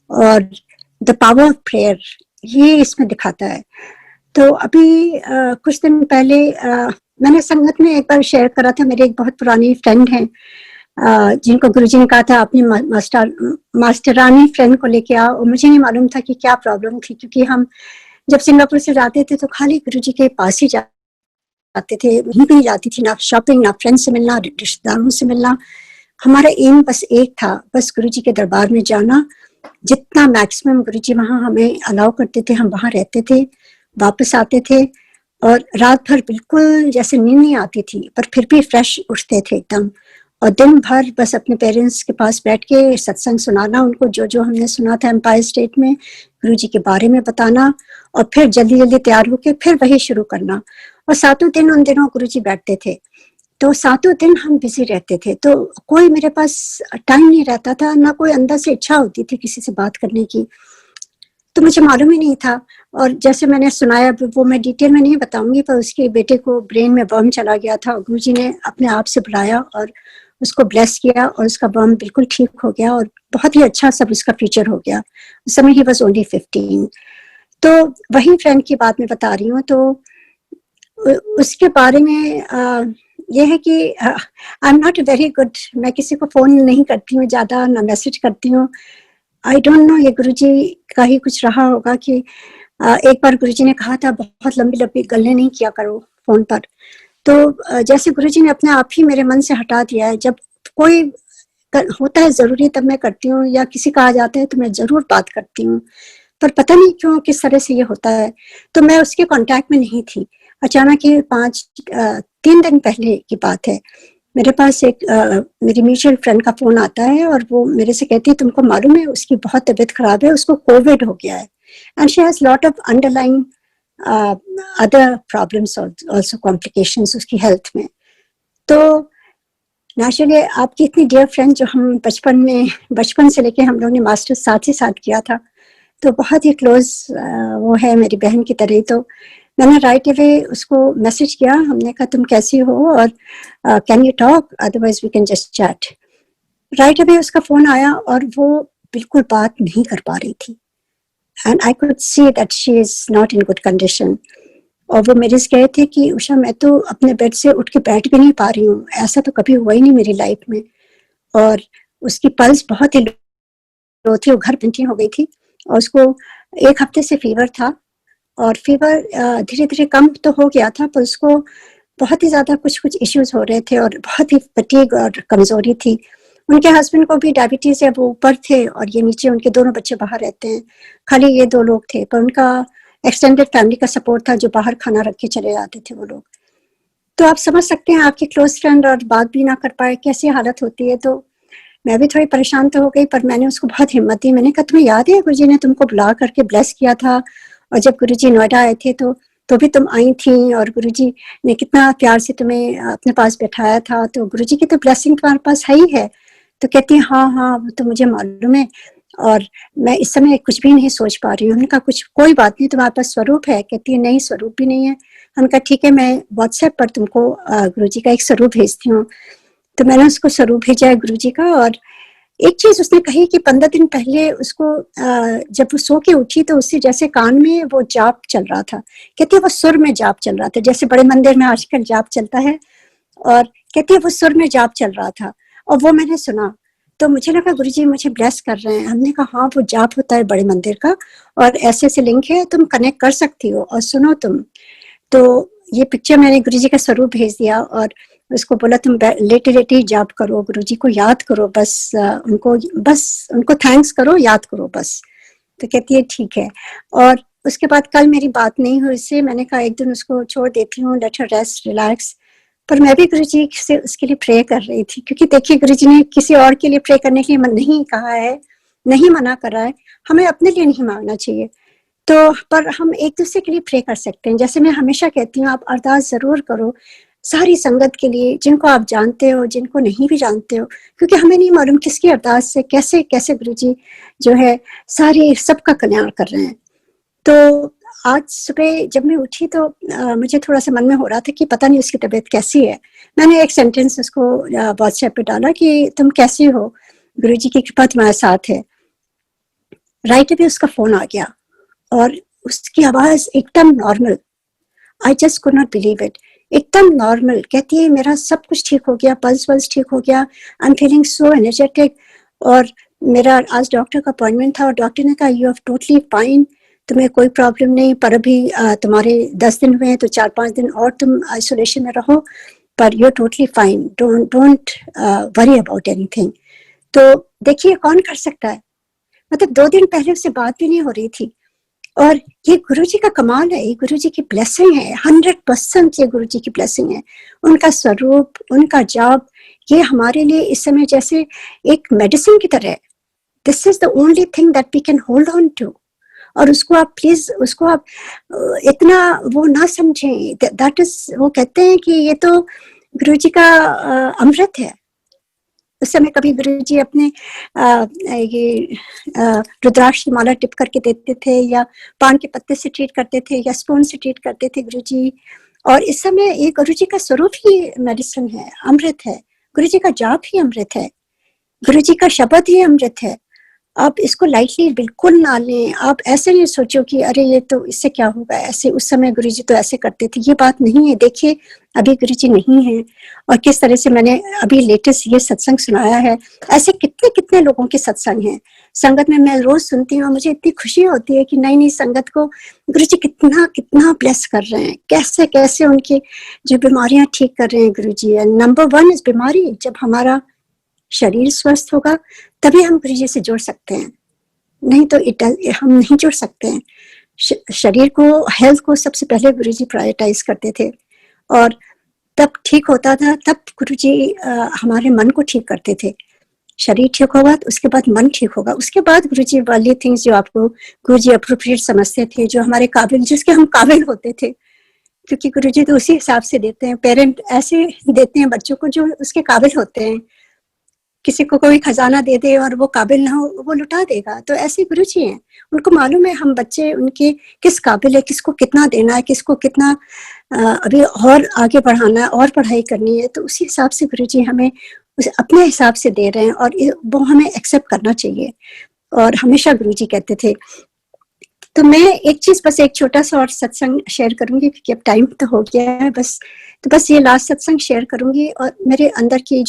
और द पावर ऑफ प्रेयर ये इसमें दिखाता है। तो अभी कुछ दिन पहले मैंने संगत में एक बार शेयर करा था, मेरे एक बहुत पुरानी फ्रेंड हैं जिनको गुरुजी ने कहा था अपनी मास्टरानी फ्रेंड को लेके आओ, और मुझे नहीं मालूम था कि क्या प्रॉब्लम थी, क्योंकि हम जब सिंगापुर से जाते थे तो खाली गुरुजी के पास ही जाते थे, वहीं भी जाती थी, ना शॉपिंग, ना फ्रेंड से मिलना, रिश्तेदारों से मिलना। हमारा एम बस एक था, बस गुरुजी के दरबार में जाना, जितना मैक्सिमम गुरुजी वहाँ हमें अलाउ करते थे हम वहाँ रहते थे, वापस आते थे, और रात भर बिल्कुल जैसे नींद नहीं आती थी, पर फिर भी फ्रेश उठते थे एकदम, और दिन भर बस अपने पेरेंट्स के पास बैठ के सत्संग सुनाना उनको, जो जो हमने सुना था एम्पायर स्टेट में गुरुजी के बारे में बताना, और फिर जल्दी जल्दी तैयार होके फिर वही शुरू करना। और सातों दिन उन दिनों गुरुजी बैठते थे, तो सातों दिन हम बिजी रहते थे, तो कोई मेरे पास टाइम नहीं रहता था, ना कोई अंदर से इच्छा होती थी किसी से बात करने की, तो मुझे मालूम ही नहीं था। और जैसे मैंने सुनाया, वो मैं डिटेल में नहीं बताऊंगी, पर उसके बेटे को ब्रेन में बम चला गया था, और गुरुजी ने अपने आप से बुलाया और उसको ब्लेस किया, और उसका बम बिल्कुल ठीक हो गया, और बहुत ही अच्छा सब उसका फ्यूचर हो गया। उस समय ही बस ओनली 15। तो वही फ्रेंड की बात मैं बता रही हूँ। तो उसके बारे में ये है कि I am not very good, मैं किसी को फोन नहीं करती हूँ ज्यादा, ना मैसेज करती हूँ। आई डोंट नो, ये गुरुजी का ही कुछ रहा होगा कि एक बार गुरुजी ने कहा था बहुत लंबी लंबी गल्लें नहीं किया करो फोन पर। तो जैसे गुरुजी ने अपने आप ही मेरे मन से हटा दिया है, जब कोई होता है जरूरी तब मैं करती हूँ, या किसी का आ जाता है तो मैं जरूर बात करती हूँ, पर पता नहीं क्यों किस तरह से ये होता है। तो मैं उसके कांटेक्ट में नहीं थी। अचानक ही 3 दिन पहले की बात है, मेरे पास एक मेरी म्यूचुअल फ्रेंड का फोन आता है और वो मेरे से कहती है तुमको मालूम है उसकी बहुत तबीयत खराब है, उसको कोविड हो गया है and she has lot of underlying other problems also complications उसकी हेल्थ में। तो नेचुरली आपकी इतनी डियर फ्रेंड जो हम बचपन से लेके हम लोग ने मास्टर्स साथ ही साथ किया था, तो बहुत ही क्लोज वो है मेरी बहन की तरह। तो मैंने राइट अवे उसको मैसेज किया, हमने कहा तुम कैसी हो और can you talk, otherwise we can just chat. Right away उसका फोन आया और वो बिल्कुल बात नहीं कर पा रही थी and I could see that she is not in good condition. और वो मेरे से कहे थे कि उषा मैं तो अपने बेड से उठ के बैठ भी नहीं पा रही हूँ, ऐसा तो कभी हुआ ही नहीं मेरी लाइफ में। और उसकी पल्स बहुत ही लो थी, वो घर पेंटिंग हो गई थी और उसको 1 हफ्ते से फीवर था और फीवर धीरे धीरे कम तो हो गया था, पर उसको बहुत ही ज्यादा कुछ इश्यूज हो रहे थे और बहुत ही फटीग और कमजोरी थी। उनके हस्बैंड को भी डायबिटीज है, वो ऊपर थे और ये नीचे, उनके दोनों बच्चे बाहर रहते हैं, खाली ये 2 लोग थे, पर उनका एक्सटेंडेड फैमिली का सपोर्ट था जो बाहर खाना रख के चले जाते थे वो लोग। तो आप समझ सकते हैं आपकी क्लोज फ्रेंड और बात भी ना कर पाए कैसी हालत होती है। तो मैं भी थोड़ी परेशान तो हो गई, पर मैंने उसको बहुत हिम्मत दी। मैंने कहा तुम्हें याद है गुरुजी ने तुमको बुला करके ब्लेस किया था, और जब गुरुजी नोएडा आए थे तो भी तुम आई थी और गुरुजी ने कितना प्यार से तुम्हें अपने पास बैठाया था, तो गुरुजी की तो ब्लेसिंग तुम्हारे पास है ही है। तो कहती है हाँ वो तो मुझे मालूम है और मैं इस समय कुछ भी नहीं सोच पा रही हूँ। उनका कुछ कोई बात नहीं, तुम्हारे पास स्वरूप है? कहती है नहीं स्वरूप भी नहीं है। उनका ठीक है, मैं व्हाट्सएप पर तुमको गुरुजी का एक स्वरूप भेजती हूँ। तो मैंने उसको स्वरूप भेजा है गुरुजी का। और एक चीज उसने कही कि 15 दिन पहले उसको जब वो सो के उठी तो उससे जैसे कान में वो जाप चल रहा था। कहती है वो सुर में जाप चल रहा था, जैसे बड़े मंदिर में आजकल जाप चलता है, और कहती है वो सुर में जाप चल रहा था और वो मैंने सुना। तो मुझे लगा गुरुजी मुझे ब्लेस कर रहे हैं। हमने कहा हाँ वो जाप होता है बड़े मंदिर का और ऐसे ऐसे लिंक है, तुम कनेक्ट कर सकती हो और सुनो तुम। तो ये पिक्चर मैंने गुरुजी का स्वरूप भेज दिया और उसको बोला तुम लेटे लेटे ही जाप करो, गुरुजी को याद करो, बस उनको थैंक्स करो, याद करो बस। तो कहती है ठीक है। और उसके बाद कल मेरी बात नहीं हुई उससे, मैंने कहा एक दिन उसको छोड़ देती हूँ, लेट हर रेस्ट रिलैक्स। पर मैं भी गुरुजी से उसके लिए प्रे कर रही थी, क्योंकि देखिए गुरुजी ने किसी और के लिए प्रे करने के लिए नहीं कहा है, नहीं मना कर रहा है, हमें अपने लिए नहीं मांगना चाहिए। तो पर हम एक दूसरे के लिए प्रे कर सकते हैं। जैसे मैं हमेशा कहती हूँ आप अरदास जरूर करो सारी संगत के लिए, जिनको आप जानते हो, जिनको नहीं भी जानते हो, क्योंकि हमें नहीं मालूम किसकी अरदास से कैसे कैसे गुरुजी जो है सारे सबका कल्याण कर रहे हैं। तो आज सुबह जब मैं उठी तो मुझे थोड़ा सा मन में हो रहा था कि पता नहीं उसकी तबीयत कैसी है। मैंने एक सेंटेंस उसको व्हाट्सएप पे डाला कि तुम कैसी हो, गुरुजी की कृपा तुम्हारे साथ है। राइट अवे उसका फोन आ गया और उसकी आवाज एकदम normal, I just could not believe it, एकदम नॉर्मल। कहती है मेरा सब कुछ ठीक हो गया, पल्स वल्स ठीक हो गया, I am feeling so energetic. और मेरा आज डॉक्टर का अपॉइंटमेंट था और डॉक्टर ने कहा यू आर टोटली फाइन, तुम्हें कोई प्रॉब्लम नहीं, पर अभी तुम्हारे 10 दिन हुए हैं तो 4-5 दिन और तुम आइसोलेशन में रहो, पर you are totally fine, don't worry about anything. तो देखिए कौन कर सकता है, मतलब 2 दिन पहले उससे बात भी नहीं हो रही थी। और ये गुरुजी का कमाल है, ये गुरुजी की ब्लेसिंग है, 100% ये गुरुजी की ब्लेसिंग है। उनका स्वरूप, उनका जाप, ये हमारे लिए इस समय जैसे एक मेडिसिन की तरह है। This is the only thing that we can hold on to. और उसको आप प्लीज उसको आप इतना वो ना समझें, दैट इज, वो कहते हैं कि ये तो गुरुजी का अमृत है। उस समय कभी गुरुजी अपने ये रुद्राक्ष की माला टिप करके देते थे, या पान के पत्ते से ट्रीट करते थे, या स्पून से ट्रीट करते थे गुरुजी। और इस समय ये गुरुजी का स्वरूप ही मेडिसिन है, अमृत है। गुरुजी का जाप ही अमृत है, गुरुजी का शब्द ही अमृत है। आप इसको लाइटली बिल्कुल ना लें। आप ऐसे नहीं सोचो कि अरे ये तो इससे क्या होगा, ऐसे उस समय गुरुजी तो ऐसे करते थे, ये बात नहीं है। देखिए अभी गुरुजी नहीं है और किस तरह से मैंने अभी लेटेस्ट ये सत्संग सुनाया है। ऐसे कितने कितने लोगों के सत्संग हैं संगत में, मैं रोज सुनती हूँ, मुझे इतनी खुशी होती है कि नई नई संगत को गुरुजी कितना कितना ब्लेस कर रहे हैं, कैसे कैसे उनकी जो बीमारियां ठीक कर रहे हैं गुरुजी। नंबर 1 इज बीमारी। जब हमारा शरीर स्वस्थ होगा तभी हम गुरुजी से जुड़ सकते हैं, नहीं तो हम नहीं जुड़ सकते हैं। शरीर को, हेल्थ को सबसे पहले गुरुजी प्रायोरिटाइज करते थे। और तब ठीक होता था, तब गुरुजी हमारे मन को ठीक करते थे। शरीर ठीक होगा तो उसके बाद मन ठीक होगा, उसके बाद गुरुजी वाली थिंग्स जो आपको गुरुजी अप्रोप्रिएट समझते थे, जो हमारे काबिल, जिसके हम काबिल होते थे, क्योंकि गुरुजी तो उसी हिसाब से देते हैं, पेरेंट ऐसे देते हैं बच्चों को जो उसके काबिल होते हैं। किसी को कोई खजाना दे दे और वो काबिल ना हो, वो लुटा देगा। तो ऐसे गुरुजी हैं, उनको मालूम है हम बच्चे उनके किस काबिल है, किसको कितना देना है, किसको कितना अभी और आगे बढ़ाना है और पढ़ाई करनी है। तो उसी हिसाब से गुरुजी हमें अपने हिसाब से दे रहे हैं और वो हमें एक्सेप्ट करना चाहिए। और हमेशा गुरुजी कहते थे। तो मैं एक चीज, बस एक छोटा सा और सत्संग शेयर करूंगी क्योंकि अब टाइम तो हो गया है, बस ये लास्ट सत्संग शेयर करूंगी। और मेरे अंदर की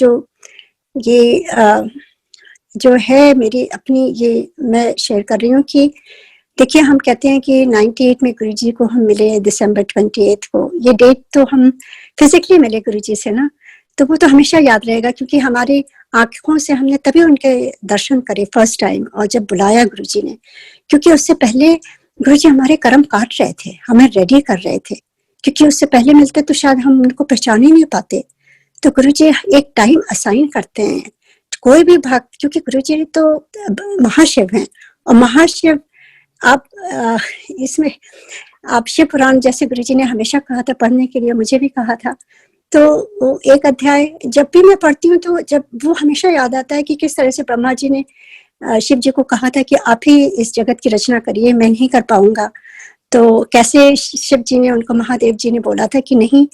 जो है मेरी अपनी, ये मैं शेयर कर रही हूँ कि देखिए, हम कहते हैं कि 98 में गुरुजी को हम मिले दिसंबर 28 को। ये डेट तो हम फिजिकली मिले गुरुजी से ना, तो वो तो हमेशा याद रहेगा क्योंकि हमारी आंखों से हमने तभी उनके दर्शन करे फर्स्ट टाइम, और जब बुलाया गुरुजी ने, क्योंकि उससे पहले गुरुजी हमारे कर्म काट रहे थे, हमें रेडी कर रहे थे, क्योंकि उससे पहले मिलते तो शायद हम उनको पहचान ही नहीं पाते। तो गुरुजी एक टाइम असाइन करते हैं कोई भी भक्त, क्योंकि गुरुजी तो महाशिव हैं, और महाशिव आप इसमें आप शिव पुराण जैसे गुरुजी ने हमेशा कहा था पढ़ने के लिए, मुझे भी कहा था। तो वो एक अध्याय जब भी मैं पढ़ती हूँ तो जब वो हमेशा याद आता है कि किस तरह से ब्रह्मा जी ने शिव जी को कहा था कि आप ही इस जगत की रचना करिए, मैं नहीं कर पाऊंगा। तो कैसे शिव जी ने उनको, महादेव जी ने बोला था कि नहीं,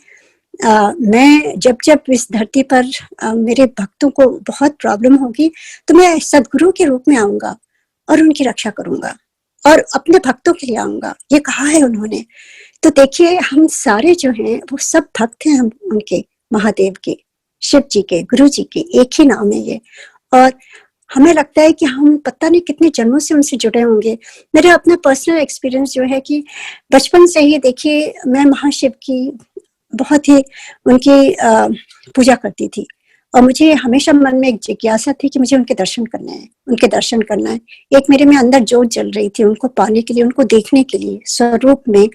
मैं जब इस धरती पर मेरे भक्तों को बहुत प्रॉब्लम होगी तो मैं सदगुरु के रूप में आऊंगा और उनकी रक्षा करूंगा और अपने भक्तों के लिए आऊंगा, ये कहा है उन्होंने। तो देखिए, हम सारे जो हैं वो सब भक्त हैं, हम उनके, महादेव के, शिव जी के, गुरु जी के, एक ही नाम है ये। और हमें लगता है कि हम पता नहीं कितने जन्मों से उनसे जुड़े होंगे। मेरा अपना पर्सनल एक्सपीरियंस जो है कि बचपन से ही देखिए मैं महाशिव की बहुत ही उनकी पूजा करती थी, और मुझे हमेशा मन में एक जिज्ञासा थी कि मुझे उनके दर्शन करने हैं, उनके दर्शन करना है। एक मेरे में अंदर जोत जल रही थी उनको पाने के लिए, उनको देखने के लिए स्वरूप में,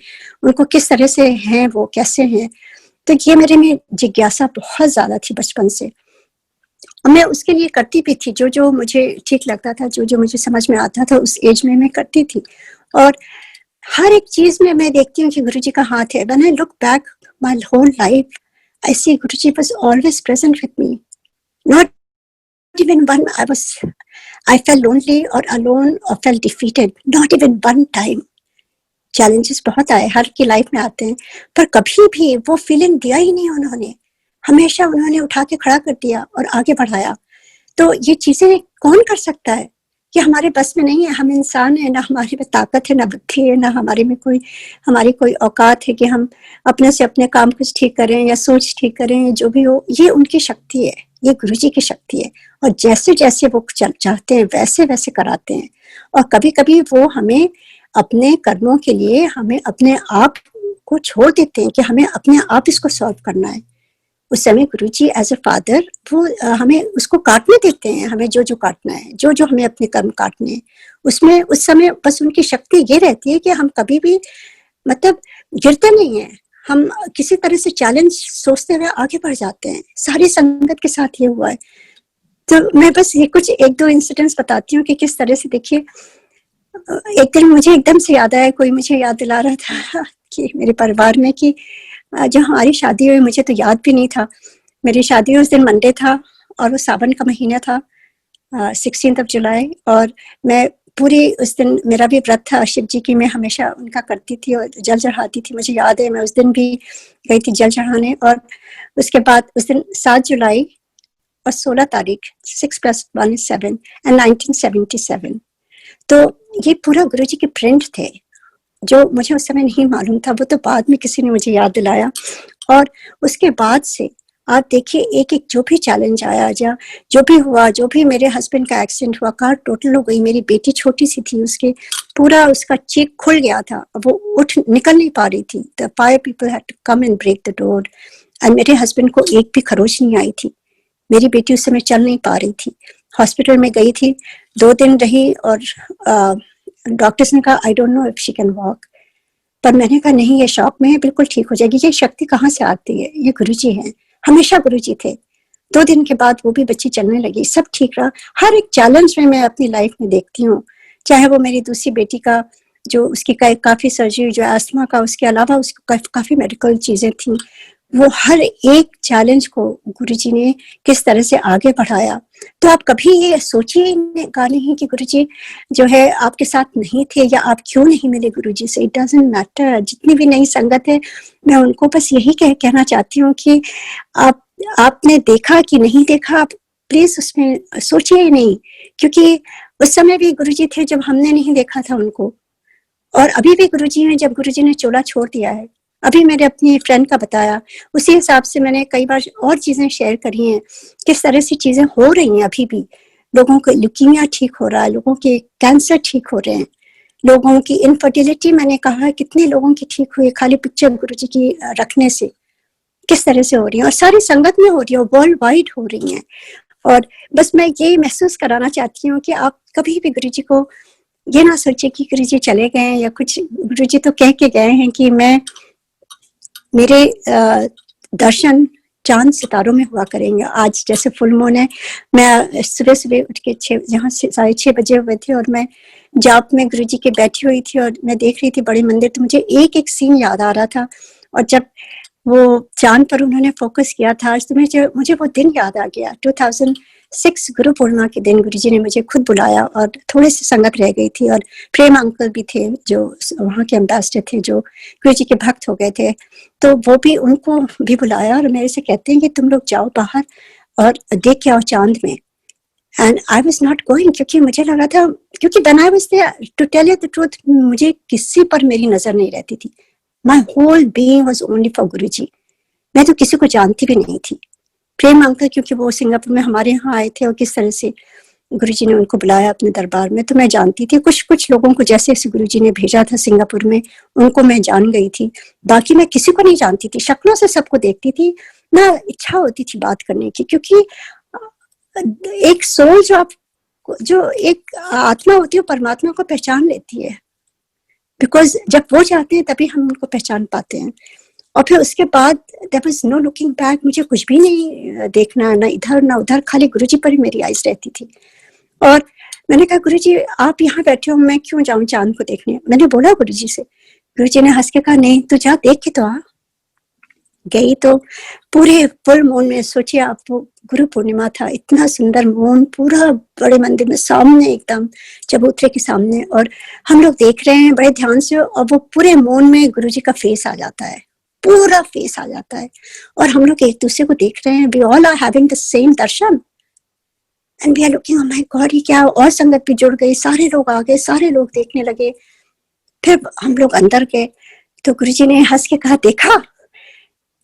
उनको किस तरह से हैं, वो कैसे हैं। तो ये मेरे में जिज्ञासा बहुत ज्यादा थी बचपन से, और मैं उसके लिए करती भी थी, जो मुझे ठीक लगता था, जो मुझे समझ में आता था उस एज में मैं करती थी। और हर एक चीज में मैं देखती हूँ कि गुरुजी का हाथ है। When I look back my whole life, I see Guruji was always present with me. Not even one I felt lonely or alone or felt defeated. Not even one time. Challenges बहुत आए, हर की life में आते हैं, पर कभी भी वो फीलिंग दिया ही नहीं उन्होंने। हमेशा उन्होंने उठा के खड़ा कर दिया और आगे बढ़ाया। तो ये चीजें कौन कर सकता है? ये हमारे बस में नहीं है। हम इंसान है, ना हमारे में ताकत है, ना बुद्धि है, ना हमारे में हमारी कोई औकात है कि हम अपने से अपने काम कुछ ठीक करें या सोच ठीक करें, जो भी हो। ये उनकी शक्ति है, ये गुरुजी की शक्ति है, और जैसे जैसे वो चाहते हैं वैसे वैसे कराते हैं। और कभी कभी वो हमें अपने कर्मों के लिए हमें अपने आप को छोड़ देते हैं कि हमें अपने आप इसको सॉल्व करना है। उस समय गुरुजी एज ए फादर वो हमें उसको काटने देते हैं, हमें जो काटना है, जो हमें अपने कर्म काटने हैं, उसमें उस समय बस उनकी शक्ति ये रहती है कि हम कभी भी मतलब गिरते नहीं हैं, हम किसी तरह से चैलेंज सोचते हुए आगे बढ़ जाते हैं। सारी संगत के साथ ये हुआ है। तो मैं बस ये कुछ एक दो इंसिडेंट्स बताती हूँ कि किस तरह से। देखिए, एक दिन मुझे एकदम से याद आया, कोई मुझे याद दिला रहा था कि मेरे परिवार में कि जब हमारी शादी हुई, मुझे तो याद भी नहीं था, मेरी शादी उस दिन मंडे था और वो सावन का महीना था, 16 जुलाई। और मैं पूरी उस दिन मेरा भी व्रत था शिव जी की, मैं हमेशा उनका करती थी और जल चढ़ाती थी। मुझे याद है मैं उस दिन भी गई थी जल चढ़ाने। और उसके बाद उस दिन 7 जुलाई और 16 तारीख 6 + 1 = 7 and 1977। तो ये पूरा गुरुजी के प्रिंट थे, जो मुझे उस समय नहीं मालूम था, वो तो बाद में किसी ने मुझे याद दिलाया। और उसके बाद से आप देखिए एक एक जो भी चैलेंज आया, जो भी हुआ, जो भी मेरे हस्बैंड का एक्सीडेंट हुआ, कार टोटल हो गई, मेरी बेटी छोटी सी थी, उसके पूरा उसका चीक खुल गया था, वो निकल नहीं पा रही थी। The fire people had to come and break the door. और मेरे हस्बैंड को एक भी खरोच नहीं आई थी। मेरी बेटी उस समय चल नहीं पा रही थी, हॉस्पिटल में गई थी, 2 दिन रही और डॉक्टर्स ने कहा I don't know if she can walk. पर मैंने कहा नहीं, ये शौक में है, बिल्कुल ठीक हो जाएगी। ये शक्ति कहाँ से आती है? ये गुरुजी हैं, हमेशा गुरुजी थे। 2 दिन के बाद वो भी बच्ची चलने लगी, सब ठीक रहा। हर एक चैलेंज में मैं अपनी लाइफ में देखती हूँ, चाहे वो मेरी दूसरी बेटी का जो उसकी काफी सर्जरी, जो अस्थमा का, उसके अलावा उसको काफी मेडिकल चीजें थी, वो हर एक चैलेंज को गुरुजी ने किस तरह से आगे बढ़ाया। तो आप कभी ये सोचिएगा नहीं कि गुरुजी जो है आपके साथ नहीं थे या आप क्यों नहीं मिले गुरुजी से। It doesn't matter. जितनी भी नई संगत है, मैं उनको बस यही कहना चाहती हूँ कि आपने देखा कि नहीं देखा, आप प्लीज उसमें सोचिए नहीं, क्योंकि उस समय भी गुरुजी थे जब हमने नहीं देखा था उनको, और अभी भी गुरुजी हैं जब गुरुजी ने चोला छोड़ दिया है। अभी मैंने अपनी फ्रेंड का बताया, उसी हिसाब से मैंने कई बार और चीजें शेयर करी हैं, किस तरह से चीजें हो रही हैं। अभी भी लोगों को ल्यूकीमिया ठीक हो रहा है, लोगों के कैंसर ठीक हो रहे हैं, लोगों की इनफर्टिलिटी, मैंने कहा कितने लोगों की ठीक हुई खाली पिक्चर गुरुजी की रखने से, किस तरह से हो रही है, और सारी संगत में हो रही है, वर्ल्ड वाइड हो रही है। और बस मैं ये महसूस कराना चाहती हूँ कि आप कभी भी गुरुजी को ये ना सोचे कि गुरुजी चले गए हैं या कुछ। गुरुजी तो कह के गए हैं कि मेरे दर्शन चांद सितारों में हुआ करेंगे। आज जैसे फुल मून है, मैं सुबह सुबह उठ के 6:30 बजे हुए थे, और मैं जाप में गुरुजी के बैठी हुई थी और मैं देख रही थी बड़े मंदिर, तो मुझे एक एक सीन याद आ रहा था। और जब वो चांद पर उन्होंने फोकस किया था आज, तो मुझे वो दिन याद आ गया। 2006 गुरु पूर्णिमा के दिन गुरुजी ने मुझे खुद बुलाया, और थोड़ी सी संगत रह गई थी, और प्रेम अंकल भी थे जो वहाँ के एम्बेसडर थे, जो गुरुजी के भक्त हो गए थे, तो वो भी, उनको भी बुलाया, और मेरे से कहते हैं कि तुम लोग जाओ बाहर और देख के आओ चांद में। And I was not going, क्योंकि मुझे लगा था, क्योंकि when I was there, to tell you the truth, मुझे किसी पर मेरी नजर नहीं रहती थी। My whole being was only for Guruji. मैं तो किसी को जानती भी नहीं थी। प्रेम अंकल, क्योंकि वो सिंगापुर में हमारे यहाँ आए थे, और किस तरह से गुरुजी ने उनको बुलाया अपने दरबार में, तो मैं जानती थी। कुछ लोगों को जैसे जैसे गुरुजी ने भेजा था सिंगापुर में, उनको मैं जान गई थी, बाकी मैं किसी को नहीं जानती थी। शक्लों से सबको देखती थी, ना इच्छा होती थी बात करने की, क्योंकि एक सोल जो एक आत्मा होती है, परमात्मा को पहचान लेती है, बिकॉज जब वो जाते हैं तभी हम उनको पहचान पाते हैं। और फिर उसके बाद there was no looking back. मुझे कुछ भी नहीं देखना, ना इधर ना उधर, खाली गुरुजी पर ही मेरी आइज रहती थी। और मैंने कहा गुरुजी आप यहाँ बैठे हो, मैं क्यों जाऊं चांद को देखने? मैंने बोला गुरुजी से। गुरुजी ने हंस के कहा नहीं, तू जा, देख के तो आ। गई तो पूरे फुल मून में, सोचिए आप, वो गुरु पूर्णिमा था, इतना सुंदर मून पूरा बड़े मंदिर में सामने, एकदम चबूतरे के सामने, और हम लोग देख रहे हैं बड़े ध्यान से, और वो पूरे मून में गुरुजी का फेस आ जाता है, पूरा फेस आ जाता है, और हम लोग एक दूसरे को देख रहे हैं। We all are having the same दर्शन, and we are looking, oh my God, ये क्या। और संगत भी जुड़ गई, सारे लोग आ गए, सारे लोग देखने लगे। फिर हम लोग अंदर गए तो गुरुजी ने हंस के कहा देखा।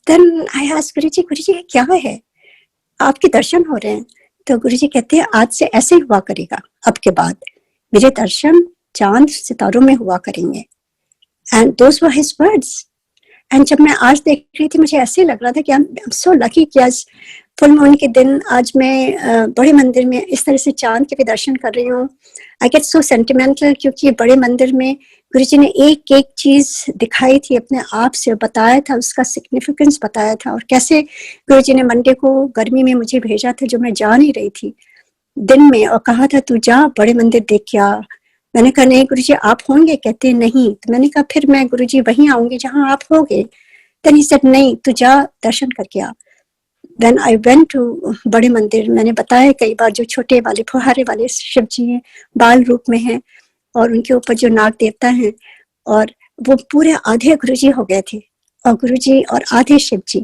देन आई आस्क्ड गुरुजी ये क्या है, आपके दर्शन हो रहे हैं? तो गुरुजी कहते हैं आज से ऐसे ही हुआ करेगा, अब के बाद मेरे दर्शन चांद सितारों में हुआ करेंगे। And those were his words. And जब मैं आज देख रही थी, मुझे ऐसे लग रहा था कि आई एम सो लकी कि आज फुल मून के दिन आज मैं बड़े मंदिर में इस तरह से चांद के भी दर्शन कर रही हूँ। आई गेट सो सेंटिमेंटल, क्योंकि बड़े मंदिर में गुरुजी ने एक एक चीज दिखाई थी अपने आप से, बताया था, उसका सिग्निफिकेंस बताया था, और कैसे गुरुजी ने मंडे को गर्मी में मुझे भेजा था, जो मैं जा नहीं रही थी दिन में, और कहा था तू जा बड़े मंदिर देख के आ। मैंने कहा नहीं गुरुजी आप होंगे? कहते नहीं। तो मैंने कहा फिर मैं गुरुजी वहीं आऊंगी जहां आप होंगे। देन ही सेड नहीं, तू जा दर्शन करके आ। When I went to बड़े मंदिर, मैंने बताया कई बार, जो छोटे वाले फुहारे वाले शिव जी हैं, बाल रूप में हैं, और उनके ऊपर जो नाग देवता हैं, और वो पूरे आधे गुरुजी हो गए थे, और गुरुजी और आधे शिव जी।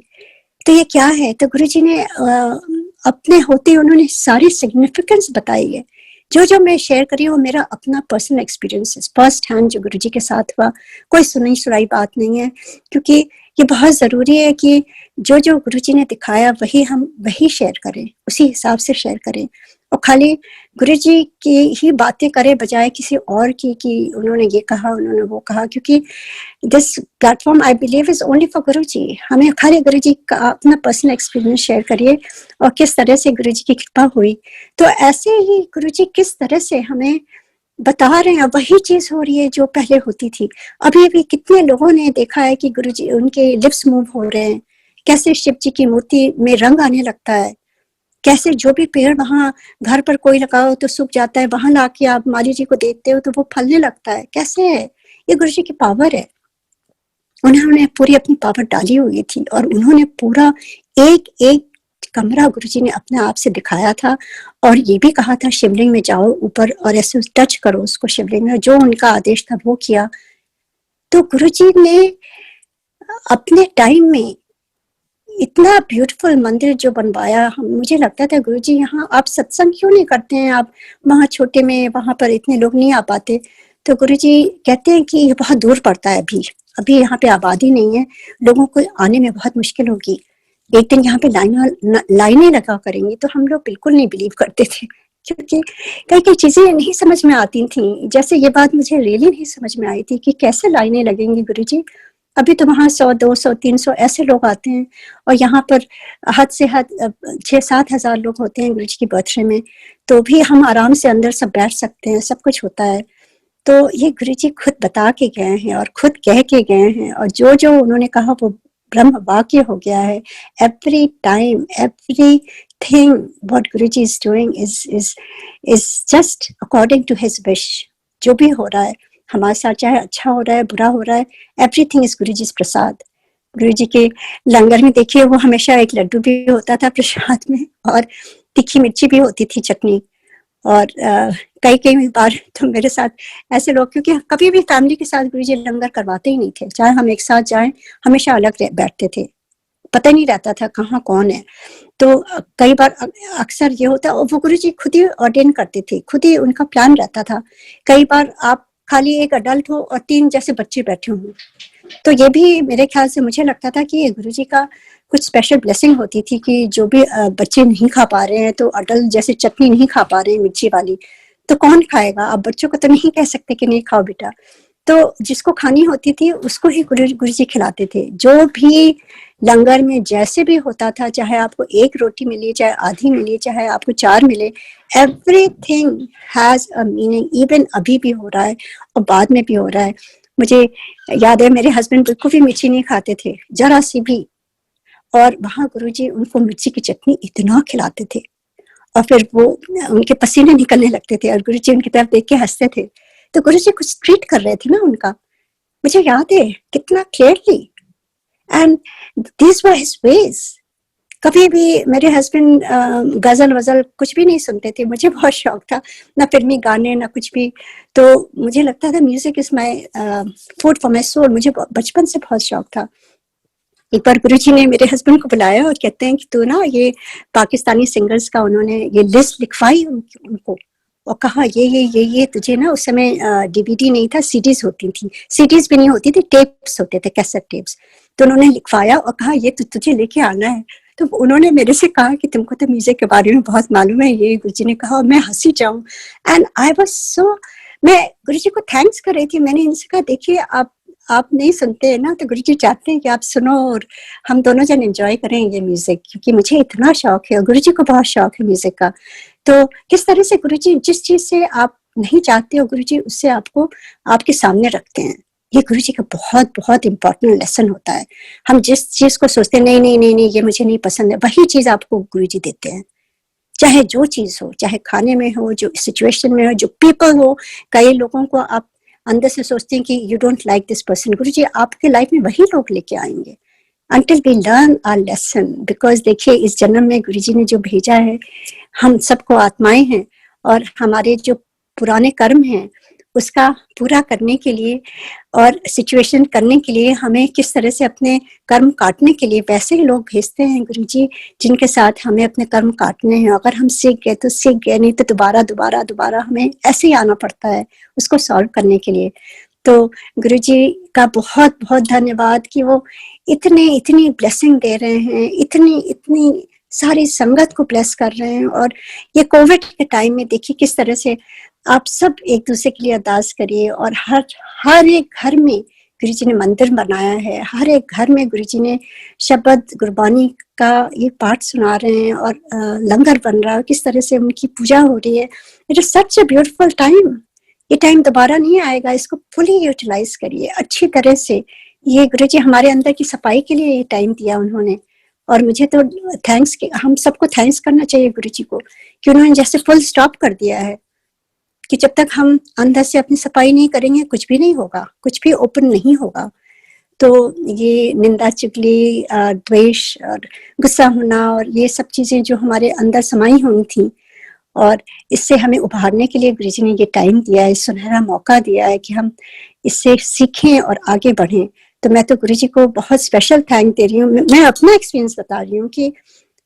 तो ये क्या है? तो गुरुजी ने अपने होते उन्होंने सारी सिग्निफिकेंस बताई है। जो मैं शेयर करी हूँ मेरा अपना पर्सनल एक्सपीरियंस है, फर्स्ट हैंड जो गुरुजी के साथ हुआ, कोई सुनी सुनाई बात नहीं है, क्योंकि ये बहुत जरूरी है कि जो गुरुजी ने दिखाया हम वही शेयर करें, उसी हिसाब से शेयर करें, और खाली गुरुजी की ही बातें करें बजाय किसी और की कि उन्होंने ये कहा, उन्होंने वो कहा। क्योंकि this platform I believe is only for Guruji. हमें खाली गुरुजी का अपना पर्सनल एक्सपीरियंस शेयर करिए, और किस तरह से गुरुजी की कृपा हुई। तो ऐसे ही गुरुजी किस तरह से हमें बता रहे हैं, वही चीज हो रही है जो पहले होती थी। अभी भी कितने लोगों ने देखा है कि गुरुजी उनके लिप्स मूव हो रहे हैं, कैसे शिव जी की मूर्ति में रंग आने लगता है, कैसे जो भी पेड़ वहां घर पर कोई लगाओ तो सूख जाता है, वहां लाके आप माली जी को देते हो तो वो फलने लगता है। कैसे है ये? गुरुजी की पावर है। उन्होंने पूरी अपनी पावर डाली हुई थी और उन्होंने पूरा एक एक कमरा गुरुजी ने अपने आप से दिखाया था। और ये भी कहा था शिवलिंग में जाओ ऊपर और ऐसे टच करो उसको शिवलिंग में, जो उनका आदेश था वो किया। तो गुरुजी ने अपने टाइम में इतना ब्यूटीफुल मंदिर जो बनवाया, मुझे लगता था गुरुजी यहाँ आप सत्संग क्यों नहीं करते हैं, आप वहाँ छोटे में वहां पर इतने लोग नहीं आ पाते। तो गुरुजी कहते हैं कि ये बहुत दूर पड़ता है, अभी यहाँ पे आबादी नहीं है, लोगों को आने में बहुत मुश्किल होगी, एक दिन यहाँ पे लाइनें लगा करेंगी। तो हम लोग बिल्कुल नहीं बिलीव करते थे, क्योंकि कई कई चीजें नहीं समझ में आती थी। जैसे ये बात मुझे रियली नहीं समझ में आई थी कि कैसे लाइनें लगेंगी गुरुजी। अभी तो वहां 100, 200, 300 ऐसे लोग आते हैं और यहाँ पर हद से हद 6-7 हजार लोग होते हैं गुरुजी की बर्थडे में, तो भी हम आराम से अंदर सब बैठ सकते हैं, सब कुछ होता है। तो ये गुरुजी खुद बता के गए हैं और खुद कह के गए हैं, और जो जो उन्होंने कहा वो ब्रह्म वाक्य हो गया है। Every time, everything what Guruji is doing is just according to his wish। जो भी हो रहा है हमारे साथ, चाहे अच्छा हो रहा है बुरा हो रहा है, एवरीथिंग इज गुरुजी's प्रसाद। गुरुजी के लंगर में देखिए वो हमेशा एक लड्डू भी होता था प्रसाद में, और तीखी मिर्ची भी होती थी, चटनी। और कई कई बार तो मेरे साथ ऐसे लोग, क्योंकि कभी भी फैमिली के साथ गुरुजी लंगर करवाते ही नहीं थे, चाहे हम एक साथ जाएं, हमेशा अलग बैठते थे, पता नहीं रहता था कहाँ कौन है। तो कई बार अक्सर ये होता, और वो गुरुजी खुद ही ऑर्डेन करते थे, खुद ही उनका प्लान रहता था। कई बार आप खाली एक अडल्ट हो और 3 जैसे बच्चे बैठे हों, तो ये भी मेरे ख्याल से मुझे लगता था कि ये गुरुजी का कुछ स्पेशल ब्लेसिंग होती थी कि जो भी बच्चे नहीं खा पा रहे हैं, तो अडल्ट जैसे चटनी नहीं खा पा रहे हैं मिर्ची वाली, तो कौन खाएगा? आप बच्चों को तो नहीं कह सकते कि नहीं खाओ बेटा। तो जिसको खानी होती थी उसको ही गुरुजी खिलाते थे। जो भी लंगर में जैसे भी होता था, चाहे आपको 1 रोटी मिली, चाहे आधी मिली, चाहे आपको 4 मिले, everything has a meaning. Even अभी भी हो रहा है और बाद में भी हो रहा है। मुझे याद है मेरे हस्बैंड बिल्कुल भी मिर्ची नहीं खाते थे, जरा सी भी, और वहां गुरुजी उनको मिर्ची की चटनी इतना खिलाते थे, और फिर वो उनके पसीने निकलने लगते थे और गुरुजी उनकी तरफ देख के हंसते थे। तो गुरुजी कुछ ट्रीट कर रहे थे ना उनका, मुझे याद है कितना clearly, and this were his veg. कभी भी मेरे हस्बैंड गजल वजल कुछ भी नहीं सुनते थे, मुझे बहुत शौक था, ना फिल्मी गाने ना कुछ भी। तो मुझे लगता था music is my food for my soul, मुझे बचपन से बहुत शौक था। एक बार गुरुजी ने मेरे हस्बैंड को बुलाया और कहते हैं कि तू ना ये पाकिस्तानी सिंगर्स का, उन्होंने ये लिस्ट लिखवाई उनको, और कहा ये तुझे ना, उस समय डीवीडी नहीं था, सीडीज होती थी, सीडीज भी नहीं होती थी, टेप्स होते थे, कैसेट टेप्स। तो उन्होंने लिखवाया और कहा ये तुझे लेके आना है। तो उन्होंने मेरे से कहा कि तुमको तो म्यूजिक के बारे में बहुत मालूम है, ये गुरुजी ने कहा, और मैं हंसी जाऊं। एंड आई वाज सो, मैं गुरुजी को थैंक्स कर रही थी। मैंने इनसे कहा देखिए आप नहीं सुनते हैं ना, तो गुरुजी चाहते हैं कि आप सुनो और हम दोनों जन एंजॉय करें ये म्यूजिक, क्योंकि मुझे इतना शौक है और गुरुजी को बहुत शौक है म्यूजिक का। तो किस तरह से गुरुजी जिस चीज से आप नहीं चाहते हो, गुरुजी उससे आपको आपके सामने रखते हैं। ये गुरुजी का बहुत बहुत इंपॉर्टेंट लेसन होता है। हम जिस चीज को सोचते हैं नहीं ये मुझे नहीं पसंद है, वही चीज आपको गुरुजी देते हैं, चाहे जो चीज हो, चाहे खाने में हो, जो सिचुएशन में हो, जो पीपल हो। कई लोगों को आप अंदर से सोचते हैं कि you don't like this person, Guruji आपके लाइफ में वही लोग लेके आएंगे until we learn our lesson। Because देखिए इस जन्म में गुरुजी ने जो भेजा है, हम सबको आत्माएं हैं, और हमारे जो पुराने कर्म हैं उसका पूरा करने के लिए और सिचुएशन करने के लिए हमें किस तरह से अपने कर्म काटने के लिए वैसे ही लोग भेजते हैं गुरुजी, जिनके साथ हमें अपने कर्म काटने हैं। अगर हम सीख गए तो सीख गए, नहीं तो दोबारा हमें ऐसे ही आना पड़ता है उसको सॉल्व करने के लिए। तो गुरुजी का बहुत बहुत धन्यवाद कि वो इतनी ब्लेसिंग दे रहे हैं, इतनी सारी संगत को ब्लेस कर रहे हैं। और ये कोविड के टाइम में देखिए किस तरह से आप सब एक दूसरे के लिए अरदास करिए, और हर एक घर में गुरुजी ने मंदिर बनाया है, हर एक घर में गुरुजी ने शब्द गुरबानी का ये पाठ सुना रहे हैं, और लंगर बन रहा है, किस तरह से उनकी पूजा हो रही है। It is such a beautiful time ये टाइम दोबारा नहीं आएगा, इसको फुली यूटिलाइज करिए अच्छी तरह से। ये गुरुजी हमारे अंदर की सफाई के लिए ये टाइम दिया उन्होंने, और मुझे तो थैंक्स, हम सबको थैंक्स करना चाहिए गुरुजी को कि उन्होंने जैसे फुल स्टॉप कर दिया है कि जब तक हम अंदर से अपनी सफाई नहीं करेंगे कुछ भी नहीं होगा, कुछ भी ओपन नहीं होगा। तो ये निंदा, चुगली, द्वेष और गुस्सा होना और ये सब चीजें जो हमारे अंदर समाई हुई थी, और इससे हमें उभारने के लिए गुरुजी ने ये टाइम दिया है, सुनहरा मौका दिया है कि हम इससे सीखें और आगे बढ़ें। तो मैं तो गुरुजी को बहुत स्पेशल थैंक दे रही हूँ। मैं अपना एक्सपीरियंस बता रही हूँ कि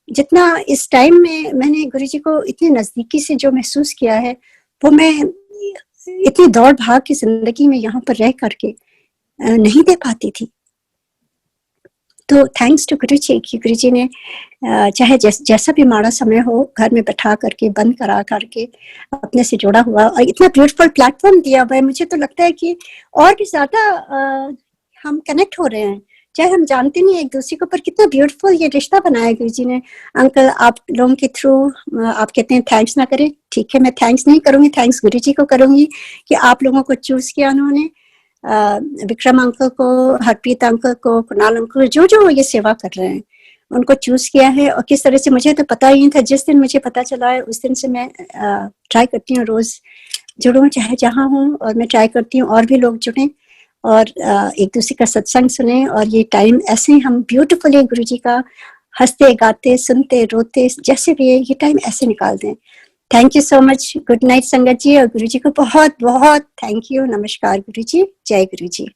जितना इस टाइम में मैंने गुरुजी को इतने नजदीकी से जो महसूस किया है, वो मैं इतनी दौड़ भाग की जिंदगी में यहाँ पर रह करके नहीं दे पाती थी। तो थैंक्स टू गुरुजी कि गुरुजी ने चाहे जैसा भी माड़ा समय हो, घर में बैठा करके, बंद करा करके अपने से जोड़ा हुआ और इतना ब्यूटीफुल प्लेटफॉर्म दिया हुआ है। मुझे तो लगता है कि और भी ज्यादा हम कनेक्ट हो रहे हैं, चाहे हम जानते नहीं एक दूसरे को, पर कितना ब्यूटीफुल ये रिश्ता बनाया गुरुजी ने। अंकल, आप लोगों के थ्रू आप कहते हैं थैंक्स ना करें, ठीक है, मैं थैंक्स नहीं करूंगी, थैंक्स गुरुजी को करूंगी कि आप लोगों को चूज किया उन्होंने, विक्रम अंकल को, हरप्रीत अंकल को, कुणाल अंकल, जो ये सेवा कर रहे हैं उनको चूज किया है। और किस तरह से मुझे तो पता ही नहीं था, जिस दिन मुझे पता चला है उस दिन से मैं ट्राई करती हूँ रोज जुड़ूं, चाहे जहाँ हूँ, और मैं ट्राई करती हूँ और भी लोग जुड़ें और एक दूसरे का सत्संग सुने। और ये टाइम ऐसे ही हम ब्यूटीफुली गुरुजी का हंसते गाते सुनते रोते जैसे भी है, ये टाइम ऐसे निकाल दें। Thank you so much. Good night संगत जी, और गुरुजी को बहुत बहुत थैंक यू। नमस्कार गुरुजी, जय गुरुजी।